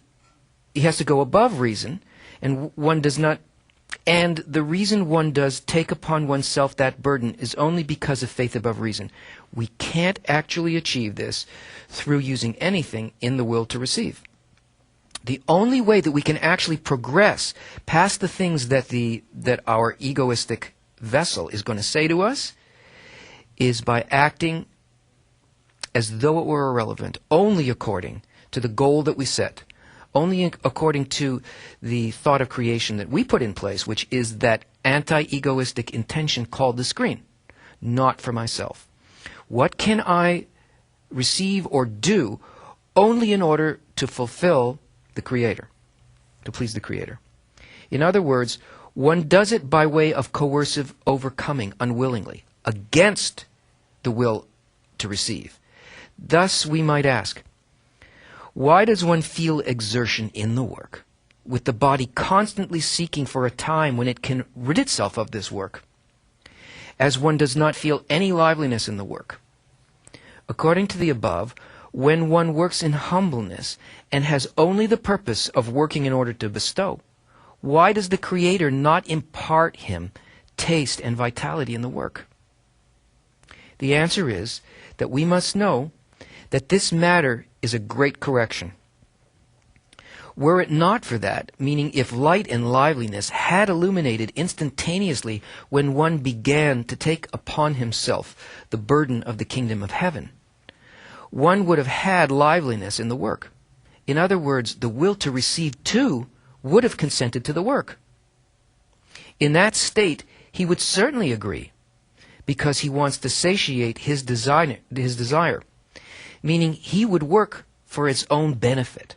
he has to go above reason, and one does not And the reason one does take upon oneself that burden is only because of faith above reason. We can't actually achieve this through using anything in the will to receive. The only way that we can actually progress past the things that our egoistic vessel is going to say to us is by acting as though it were irrelevant, only according to the goal that we set, only according to the thought of creation that we put in place, which is that anti-egoistic intention called the screen, not for myself. What can I receive or do only in order to fulfill the Creator, to please the Creator? In other words, one does it by way of coercive overcoming unwillingly, against the will to receive. Thus, we might ask, why does one feel exertion in the work, with the body constantly seeking for a time when it can rid itself of this work, as one does not feel any liveliness in the work? According to the above, when one works in humbleness and has only the purpose of working in order to bestow, why does the Creator not impart him taste and vitality in the work? The answer is that we must know that this matter is a great correction. Were it not for that, meaning if light and liveliness had illuminated instantaneously when one began to take upon himself the burden of the kingdom of heaven, one would have had liveliness in the work. In other words, the will to receive too would have consented to the work. In that state, he would certainly agree, because he wants to satiate his desire, meaning he would work for its own benefit.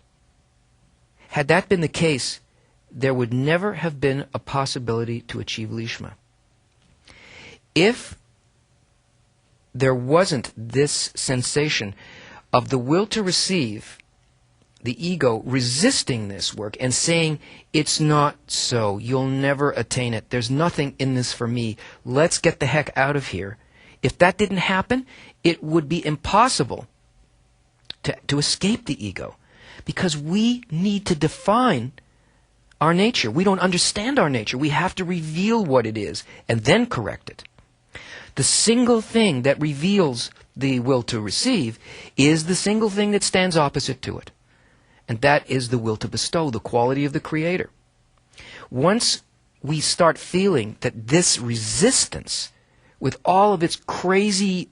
Had that been the case, there would never have been a possibility to achieve Lishma. If there wasn't this sensation of the will to receive, the ego resisting this work and saying, it's not so, you'll never attain it, there's nothing in this for me, let's get the heck out of here. If that didn't happen, it would be impossible to escape the ego, because we need to define our nature. We don't understand our nature. We have to reveal what it is and then correct it. The single thing that reveals the will to receive is the single thing that stands opposite to it. And that is the will to bestow, the quality of the Creator. Once we start feeling that this resistance, with all of its crazy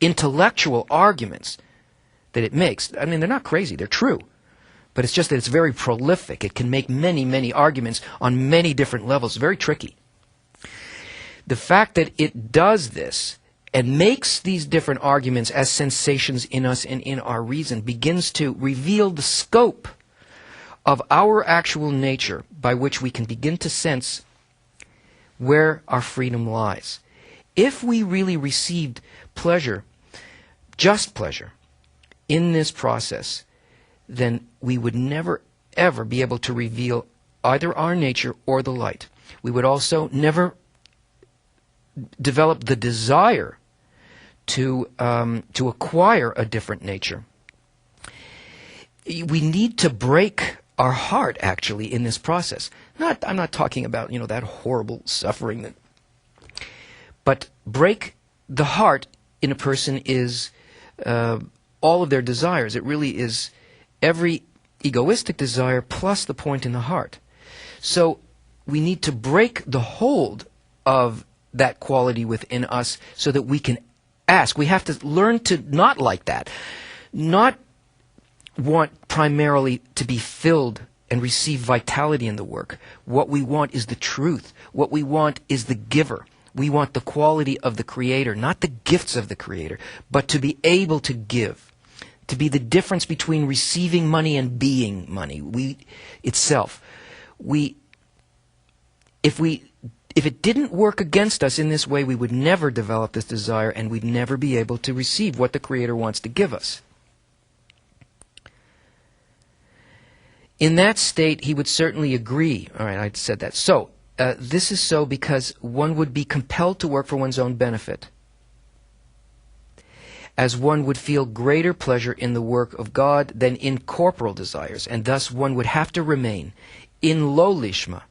intellectual arguments that it makes, I mean, they're not crazy, they're true. But it's just that it's very prolific. It can make many, many arguments on many different levels. It's very tricky. The fact that it does this and makes these different arguments as sensations in us and in our reason begins to reveal the scope of our actual nature, by which we can begin to sense where our freedom lies. If we really received pleasure, just pleasure, in this process, then we would never ever be able to reveal either our nature or the light. We would also never develop the desire to acquire a different nature. We need to break our heart, actually, in this process. I'm not talking about, that horrible suffering, but break the heart in a person is all of their desires. It really is every egoistic desire plus the point in the heart. So we need to break the hold of that quality within us so that we can ask. We have to learn to not like that. Not want primarily to be filled and receive vitality in the work. What we want is the truth. What we want is the giver. We want the quality of the Creator, not the gifts of the Creator, but to be able to give. To be the difference between receiving money and being money. If it didn't work against us in this way, we would never develop this desire, and we'd never be able to receive what the Creator wants to give us. In that state, he would certainly agree. All right, I said that. So, this is so because one would be compelled to work for one's own benefit, as one would feel greater pleasure in the work of God than in corporal desires, and thus one would have to remain in lo lishma,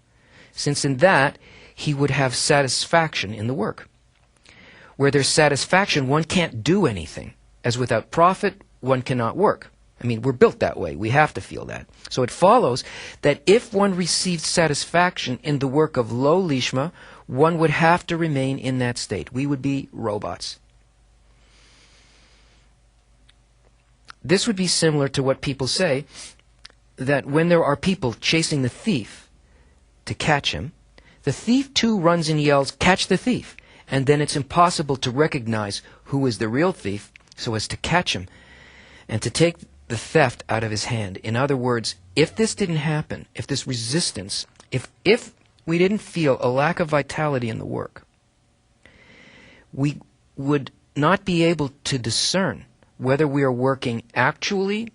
since in that he would have satisfaction in the work. Where there's satisfaction, one can't do anything, as without profit, one cannot work. I mean, we're built that way. We have to feel that. So it follows that if one received satisfaction in the work of lo lishma, one would have to remain in that state. We would be robots. This would be similar to what people say, that when there are people chasing the thief to catch him, the thief too runs and yells, "Catch the thief!" And then it's impossible to recognize who is the real thief so as to catch him and to take the theft out of his hand. In other words, if this didn't happen, if this resistance, if we didn't feel a lack of vitality in the work, we would not be able to discern whether we are working actually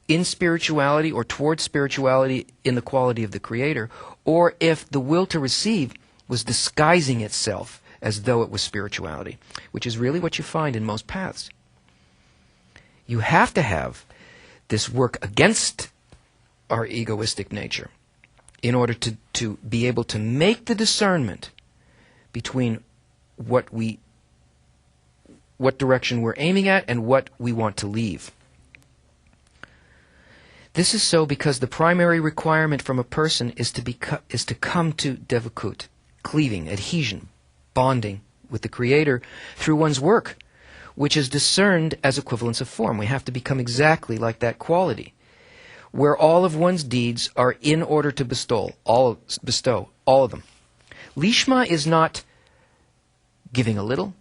in spirituality or towards spirituality in the quality of the Creator, or if the will to receive was disguising itself as though it was spirituality, which is really what you find in most paths. You have to have this work against our egoistic nature in order to be able to make the discernment between what direction we're aiming at and what we want to leave. This is so because the primary requirement from a person is to come to devakut, cleaving, adhesion, bonding with the Creator through one's work, which is discerned as equivalence of form. We have to become exactly like that quality, where all of one's deeds are in order to bestow all of them. Lishma is not giving a little,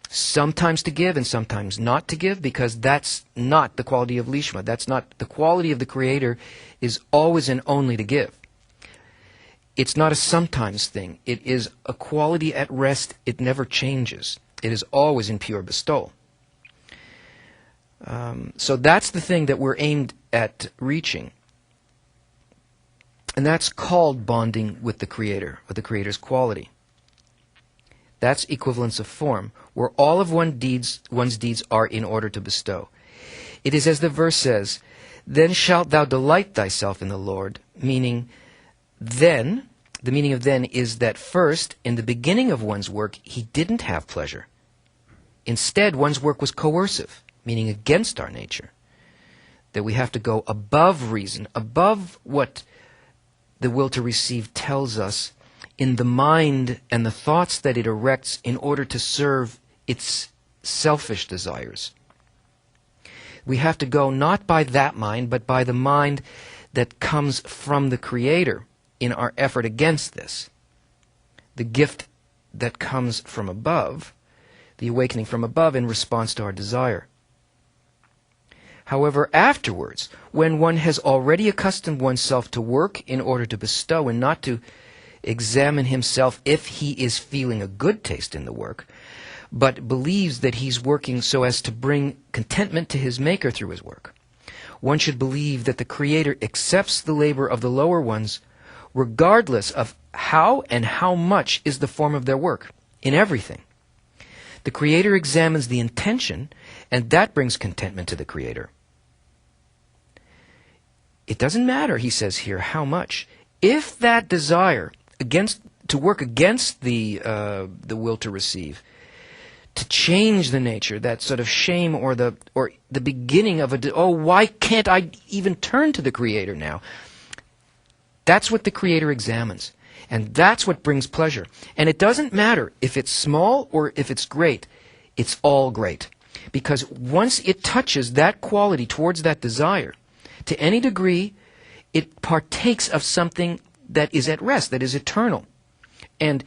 sometimes to give and sometimes not to give, because that's not the quality of Lishma. That's not the quality of the Creator, is always and only to give. It's not a sometimes thing. It is a quality at rest. It never changes. It is always in pure bestowal. So that's the thing that we're aimed at reaching. And that's called bonding with the Creator, or the Creator's quality. That's equivalence of form, where all of one's deeds are in order to bestow. It is as the verse says, "Then shalt thou delight thyself in the Lord," meaning then, the meaning of then is that first, in the beginning of one's work, he didn't have pleasure. Instead, one's work was coercive, meaning against our nature. That we have to go above reason, above what the will to receive tells us in the mind and the thoughts that it erects in order to serve its selfish desires. We have to go not by that mind, but by the mind that comes from the Creator in our effort against this. The gift that comes from above, the awakening from above in response to our desire. However, afterwards, when one has already accustomed oneself to work in order to bestow and not to examine himself if he is feeling a good taste in the work, but believes that he's working so as to bring contentment to his Maker through his work, one should believe that the Creator accepts the labor of the lower ones regardless of how and how much is the form of their work, in everything. The Creator examines the intention, and that brings contentment to the Creator. It doesn't matter, he says here, how much. If that desire to work against the will to receive, to change the nature, that sort of shame or the beginning of why can't I even turn to the Creator now? That's what the Creator examines. And that's what brings pleasure. And it doesn't matter if it's small or if it's great. It's all great. Because once it touches that quality towards that desire, to any degree, it partakes of something that is at rest, that is eternal. And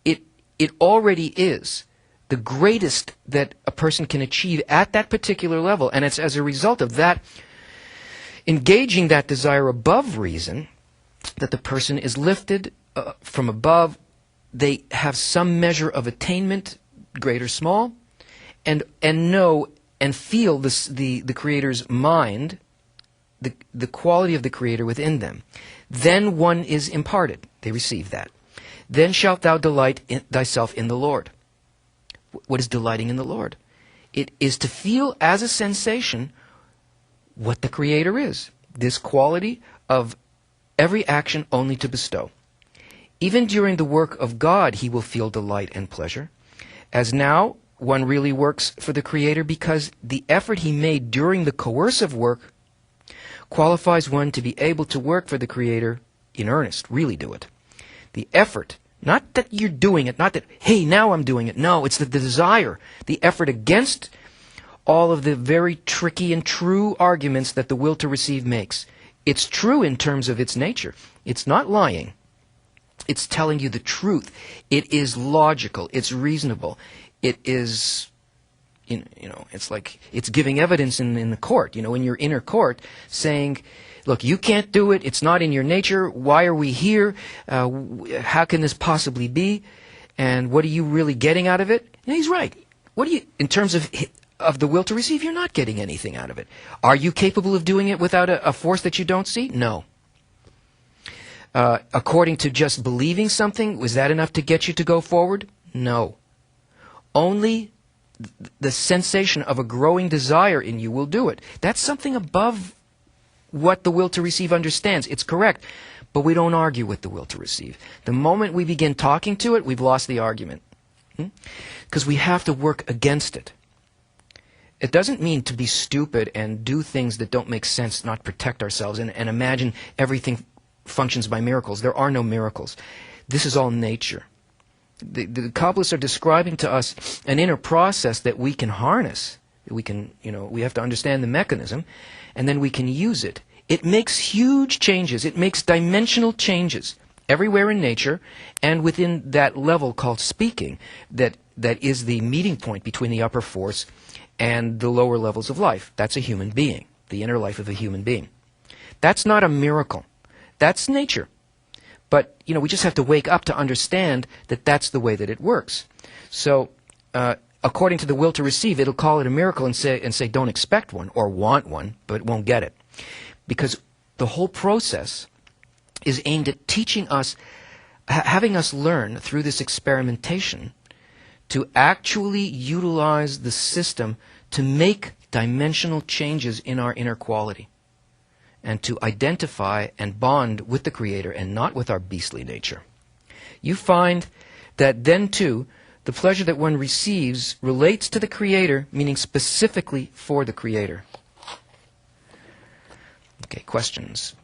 it already is the greatest that a person can achieve at that particular level. And it's as a result of that, engaging that desire above reason, that the person is lifted from above. They have some measure of attainment, great or small, and know and feel the Creator's mind, the quality of the Creator within them. Then one is imparted. They receive that. Then shalt thou delight thyself in the Lord. What is delighting in the Lord? It is to feel as a sensation what the Creator is. This quality of every action only to bestow. Even during the work of God, he will feel delight and pleasure. As now, one really works for the Creator because the effort he made during the coercive work qualifies one to be able to work for the Creator in earnest, really do it. The effort, not that you're doing it, not that, hey, now I'm doing it. No, it's the desire, the effort against all of the very tricky and true arguments that the will to receive makes. It's true in terms of its nature. It's not lying. It's telling you the truth. It is logical. It's reasonable. It is, it's like it's giving evidence in the court, in your inner court, saying, look, you can't do it. It's not in your nature. Why are we here? How can this possibly be? And what are you really getting out of it? And he's right. What do you, in terms of the will to receive, you're not getting anything out of it. Are you capable of doing it without a force that you don't see? No. According to just believing something, was that enough to get you to go forward? No. Only the sensation of a growing desire in you will do it. That's something above what the will to receive understands. It's correct, but we don't argue with the will to receive. The moment we begin talking to it, we've lost the argument. Because we have to work against it. It doesn't mean to be stupid and do things that don't make sense, not protect ourselves, and imagine everything functions by miracles. There are no miracles. This is all nature. The Kabbalists are describing to us an inner process that we can harness. We can, we have to understand the mechanism, and then we can use it. It makes huge changes. It makes dimensional changes everywhere in nature, and within that level called speaking, that is the meeting point between the upper force and the lower levels of life. That's a human being, the inner life of a human being. That's not a miracle. That's nature. But, we just have to wake up to understand that that's the way that it works. So, according to the will to receive, it'll call it a miracle and say, don't expect one or want one, but won't get it. Because the whole process is aimed at teaching us, having us learn through this experimentation to actually utilize the system to make dimensional changes in our inner quality, and to identify and bond with the Creator and not with our beastly nature. You find that then too, the pleasure that one receives relates to the Creator, meaning specifically for the Creator. Okay, questions?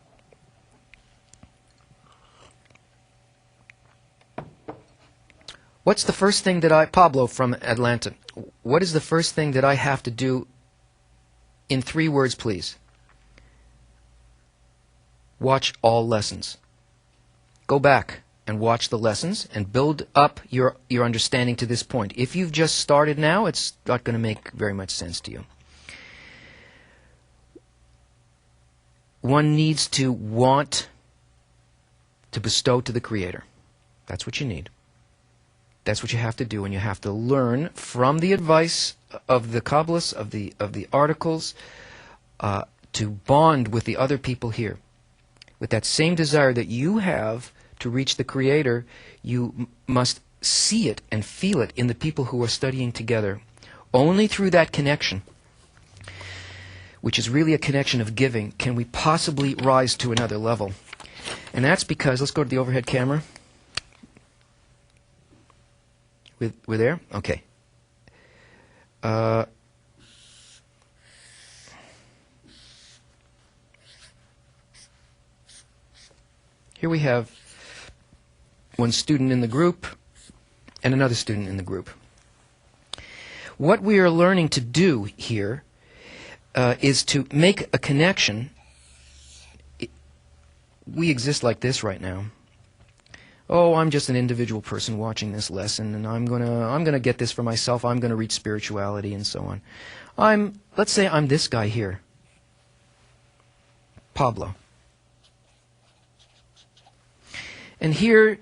What's the first thing that Pablo from Atlanta, what is the first thing that I have to do in 3 words, please? Watch all lessons. Go back and watch the lessons and build up your understanding to this point. If you've just started now, it's not going to make very much sense to you. One needs to want to bestow to the Creator. That's what you need. That's what you have to do, and you have to learn from the advice of the Kabbalists, of the articles, to bond with the other people here. With that same desire that you have to reach the Creator, you must see it and feel it in the people who are studying together. Only through that connection, which is really a connection of giving, can we possibly rise to another level. And that's because, let's go to the overhead camera. We're there? Okay. Here we have one student in the group and another student in the group. What we are learning to do here is to make a connection. We exist like this right now. Oh, I'm just an individual person watching this lesson, and I'm gonna get this for myself. I'm gonna reach spirituality and so on. Let's say I'm this guy here, Pablo. And here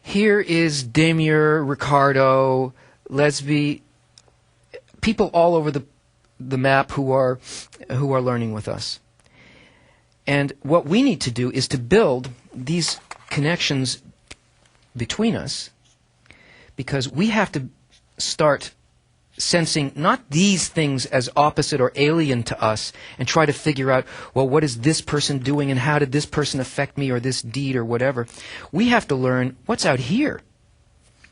is Demir, Ricardo, Lesbi, people all over the map who are learning with us. And what we need to do is to build these connections between us, because we have to start sensing not these things as opposite or alien to us and try to figure out, well, what is this person doing and how did this person affect me or this deed or whatever. We have to learn what's out here,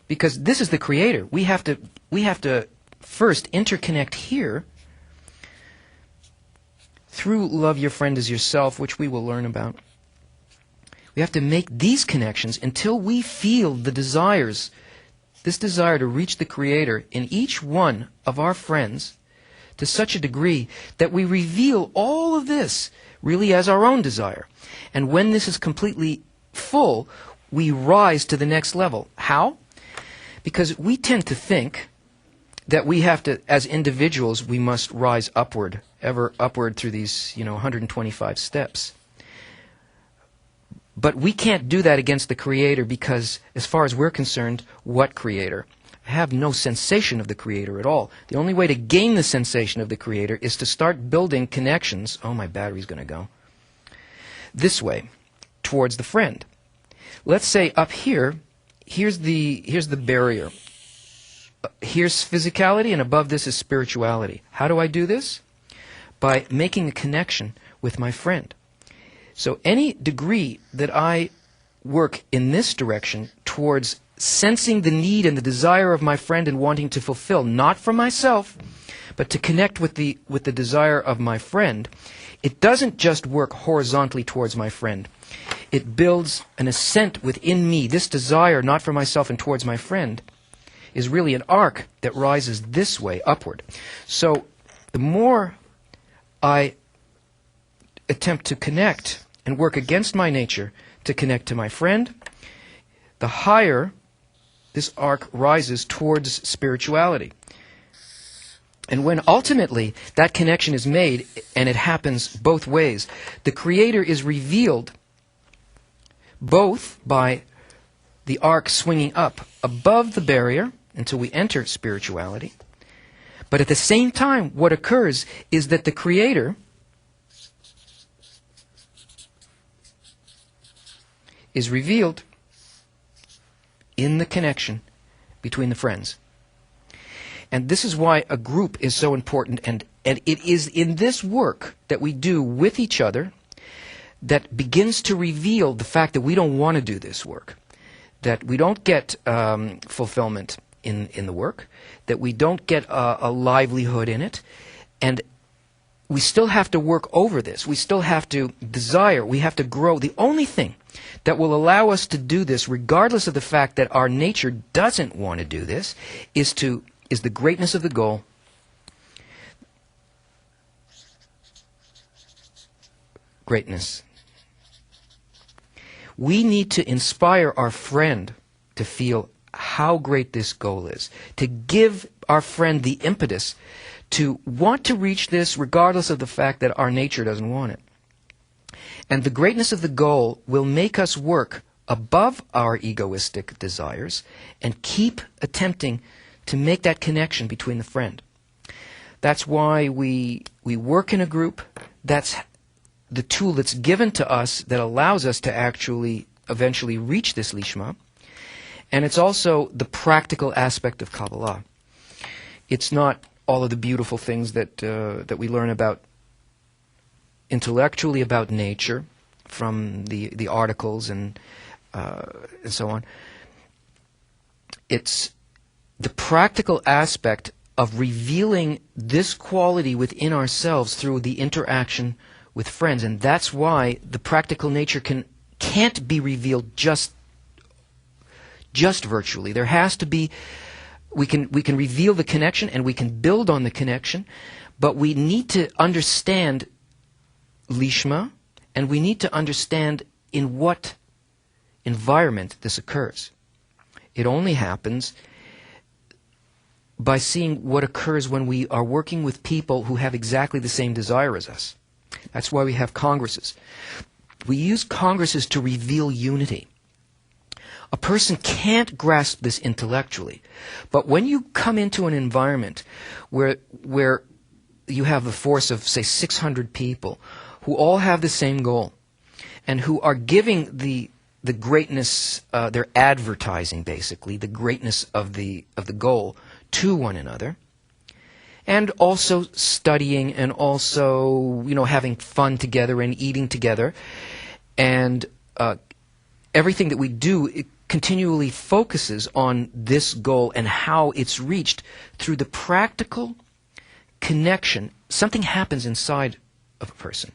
because this is the Creator. We have to first interconnect here through love your friend as yourself, which we will learn about. We have to make these connections until we feel the desires, this desire to reach the Creator in each one of our friends to such a degree that we reveal all of this really as our own desire. And when this is completely full, we rise to the next level. How? Because we tend to think that we have to, as individuals, we must rise upward, ever upward through these, 125 steps. But we can't do that against the Creator because, as far as we're concerned, what Creator? I have no sensation of the Creator at all. The only way to gain the sensation of the Creator is to start building connections. Oh, my battery's going to go. This way, towards the friend. Let's say up here, here's the barrier. Here's physicality, and above this is spirituality. How do I do this? By making a connection with my friend. So any degree that I work in this direction towards sensing the need and the desire of my friend and wanting to fulfill, not for myself, but to connect with the desire of my friend, it doesn't just work horizontally towards my friend. It builds an ascent within me. This desire, not for myself and towards my friend, is really an arc that rises this way, upward. So the more I attempt to connect and work against my nature to connect to my friend, the higher this arc rises towards spirituality. And when ultimately that connection is made, and it happens both ways, the Creator is revealed both by the arc swinging up above the barrier until we enter spirituality, but at the same time what occurs is that the Creator is revealed in the connection between the friends. And this is why a group is so important, and it is in this work that we do with each other that begins to reveal the fact that we don't want to do this work, that we don't get fulfillment in the work, that we don't get a livelihood in it, and we still have to work over this. We still have to desire. We have to grow. The only thing that will allow us to do this, regardless of the fact that our nature doesn't want to do this, is the greatness of the goal, greatness. We need to inspire our friend to feel how great this goal is, to give our friend the impetus to want to reach this regardless of the fact that our nature doesn't want it. And the greatness of the goal will make us work above our egoistic desires and keep attempting to make that connection between the friend. That's why we work in a group. That's the tool that's given to us that allows us to actually eventually reach this Lishma. And it's also the practical aspect of Kabbalah. It's not all of the beautiful things that we learn about intellectually about nature from the articles and so on. It's the practical aspect of revealing this quality within ourselves through the interaction with friends, and that's why the practical nature can't be revealed just virtually. There has to be. We can reveal the connection and we can build on the connection, but we need to understand Lishma, and we need to understand in what environment this occurs. It only happens by seeing what occurs when we are working with people who have exactly the same desire as us. That's why we have congresses. We use congresses to reveal unity. A person can't grasp this intellectually, but when you come into an environment where you have the force of, say, 600 people who all have the same goal and who are giving the greatness, they're advertising basically the greatness of the goal to one another, and also studying, and also, having fun together and eating together. And everything that we do, it continually focuses on this goal and how it's reached through the practical connection. Something happens inside of a person.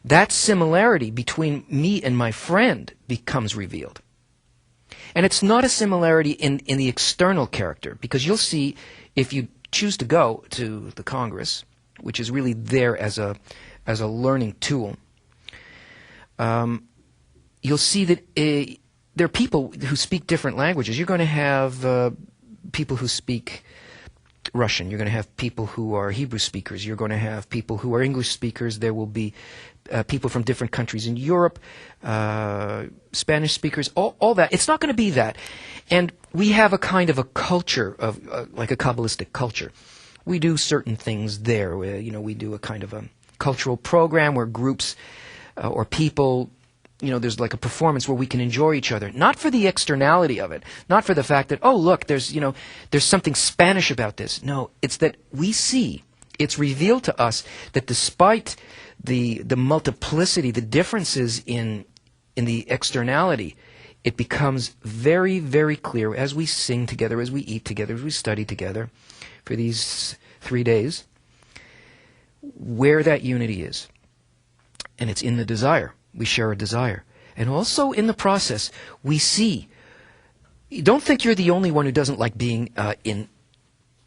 That similarity between me and my friend becomes revealed. And it's not a similarity in the external character, because you'll see, if you choose to go to the Congress, which is really there as a learning tool, you'll see that there are people who speak different languages. You're going to have people who speak Russian. You're going to have people who are Hebrew speakers. You're going to have people who are English speakers. There will be people from different countries in Europe, Spanish speakers, all that. It's not going to be that. And we have a kind of a culture, of like a Kabbalistic culture. We do certain things there. We do a kind of a cultural program where groups or people, there's like a performance where we can enjoy each other. Not for the externality of it. Not for the fact that, oh, look, there's something Spanish about this. No, it's that we see, it's revealed to us that despite the multiplicity, the differences in the externality, it becomes very, very clear as we sing together, as we eat together, as we study together for these 3 days, where that unity is. And it's in the desire. We share a desire. And also in the process, we see. Don't think you're the only one who doesn't like being in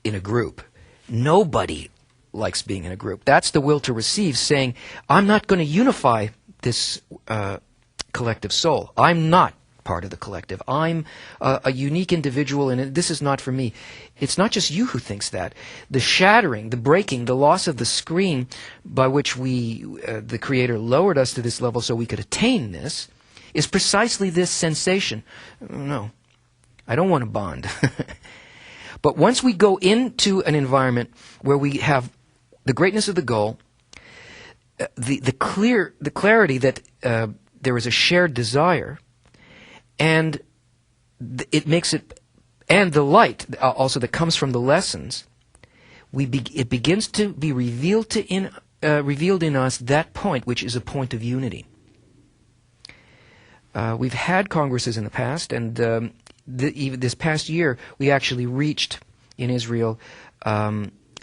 a group. Nobody likes being in a group. That's the will to receive, saying, I'm not going to unify this collective soul. I'm not part of the collective. I'm a unique individual, and this is not for me. It's not just you who thinks that. The shattering, the breaking, the loss of the screen by which the Creator lowered us to this level so we could attain this, is precisely this sensation. No, I don't want to bond. But once we go into an environment where we have the greatness of the goal, the clarity that there is a shared desire, and it makes it, and the light also that comes from the lessons, it begins to be revealed in us that point, which is a point of unity. We've had congresses in the past, and even this past year, we actually reached in Israel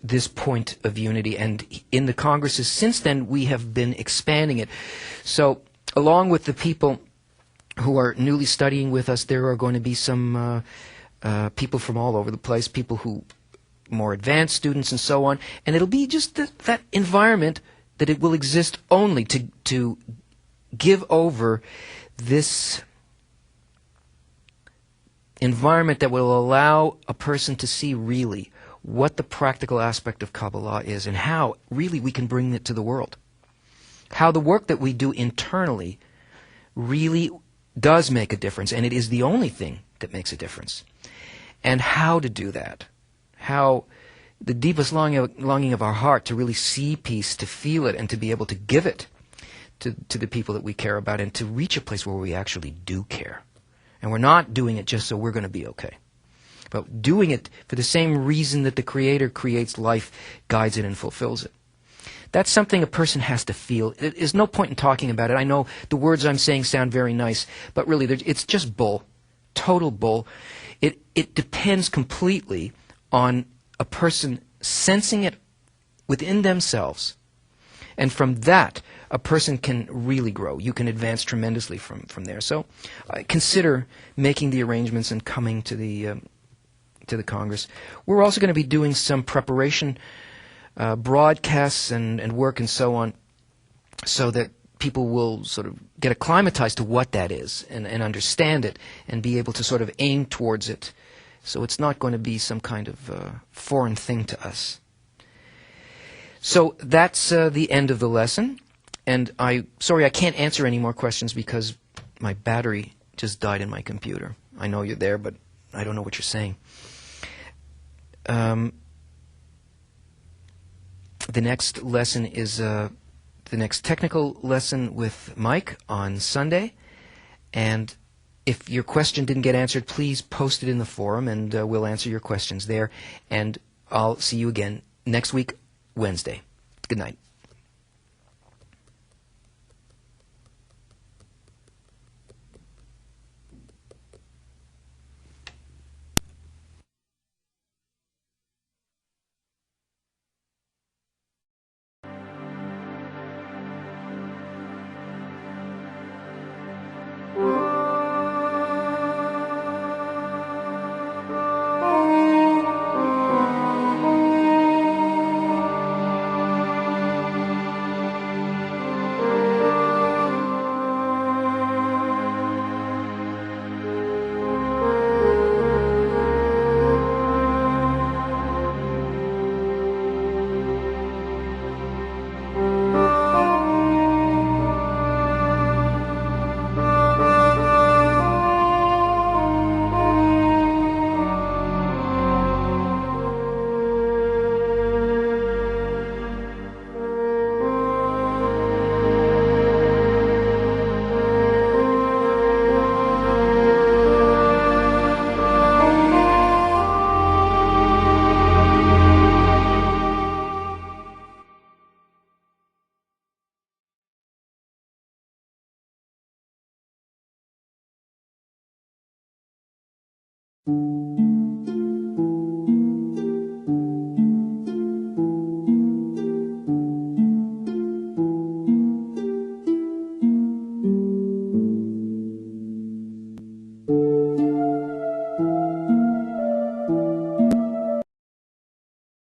this point of unity, and in the congresses since then, we have been expanding it. So, along with the people who are newly studying with us, there are going to be some people from all over the place, people who more advanced students and so on, and it'll be just that environment that it will exist only to give over this environment that will allow a person to see really what the practical aspect of Kabbalah is and how really we can bring it to the world. How the work that we do internally really does make a difference, and it is the only thing that makes a difference. And how to do that. How the deepest longing of our heart to really see peace, to feel it, and to be able to give it to the people that we care about, and to reach a place where we actually do care. And we're not doing it just so we're going to be okay, but doing it for the same reason that the Creator creates life, guides it, and fulfills it. That's something a person has to feel. There's no point in talking about it. I know the words I'm saying sound very nice, but really it's just bull. Total bull. It depends completely on a person sensing it within themselves. And from that, a person can really grow. You can advance tremendously from there. So consider making the arrangements and coming to the Congress. We're also going to be doing some preparation broadcasts and work and so on, so that people will sort of get acclimatized to what that is and understand it and be able to sort of aim towards it. So it's not going to be some kind of foreign thing to us. So that's the end of the lesson. And sorry, I can't answer any more questions because my battery just died in my computer. I know you're there, but I don't know what you're saying. The next lesson is the next technical lesson with Mike on Sunday. And if your question didn't get answered, please post it in the forum, and we'll answer your questions there. And I'll see you again next week, Wednesday. Good night.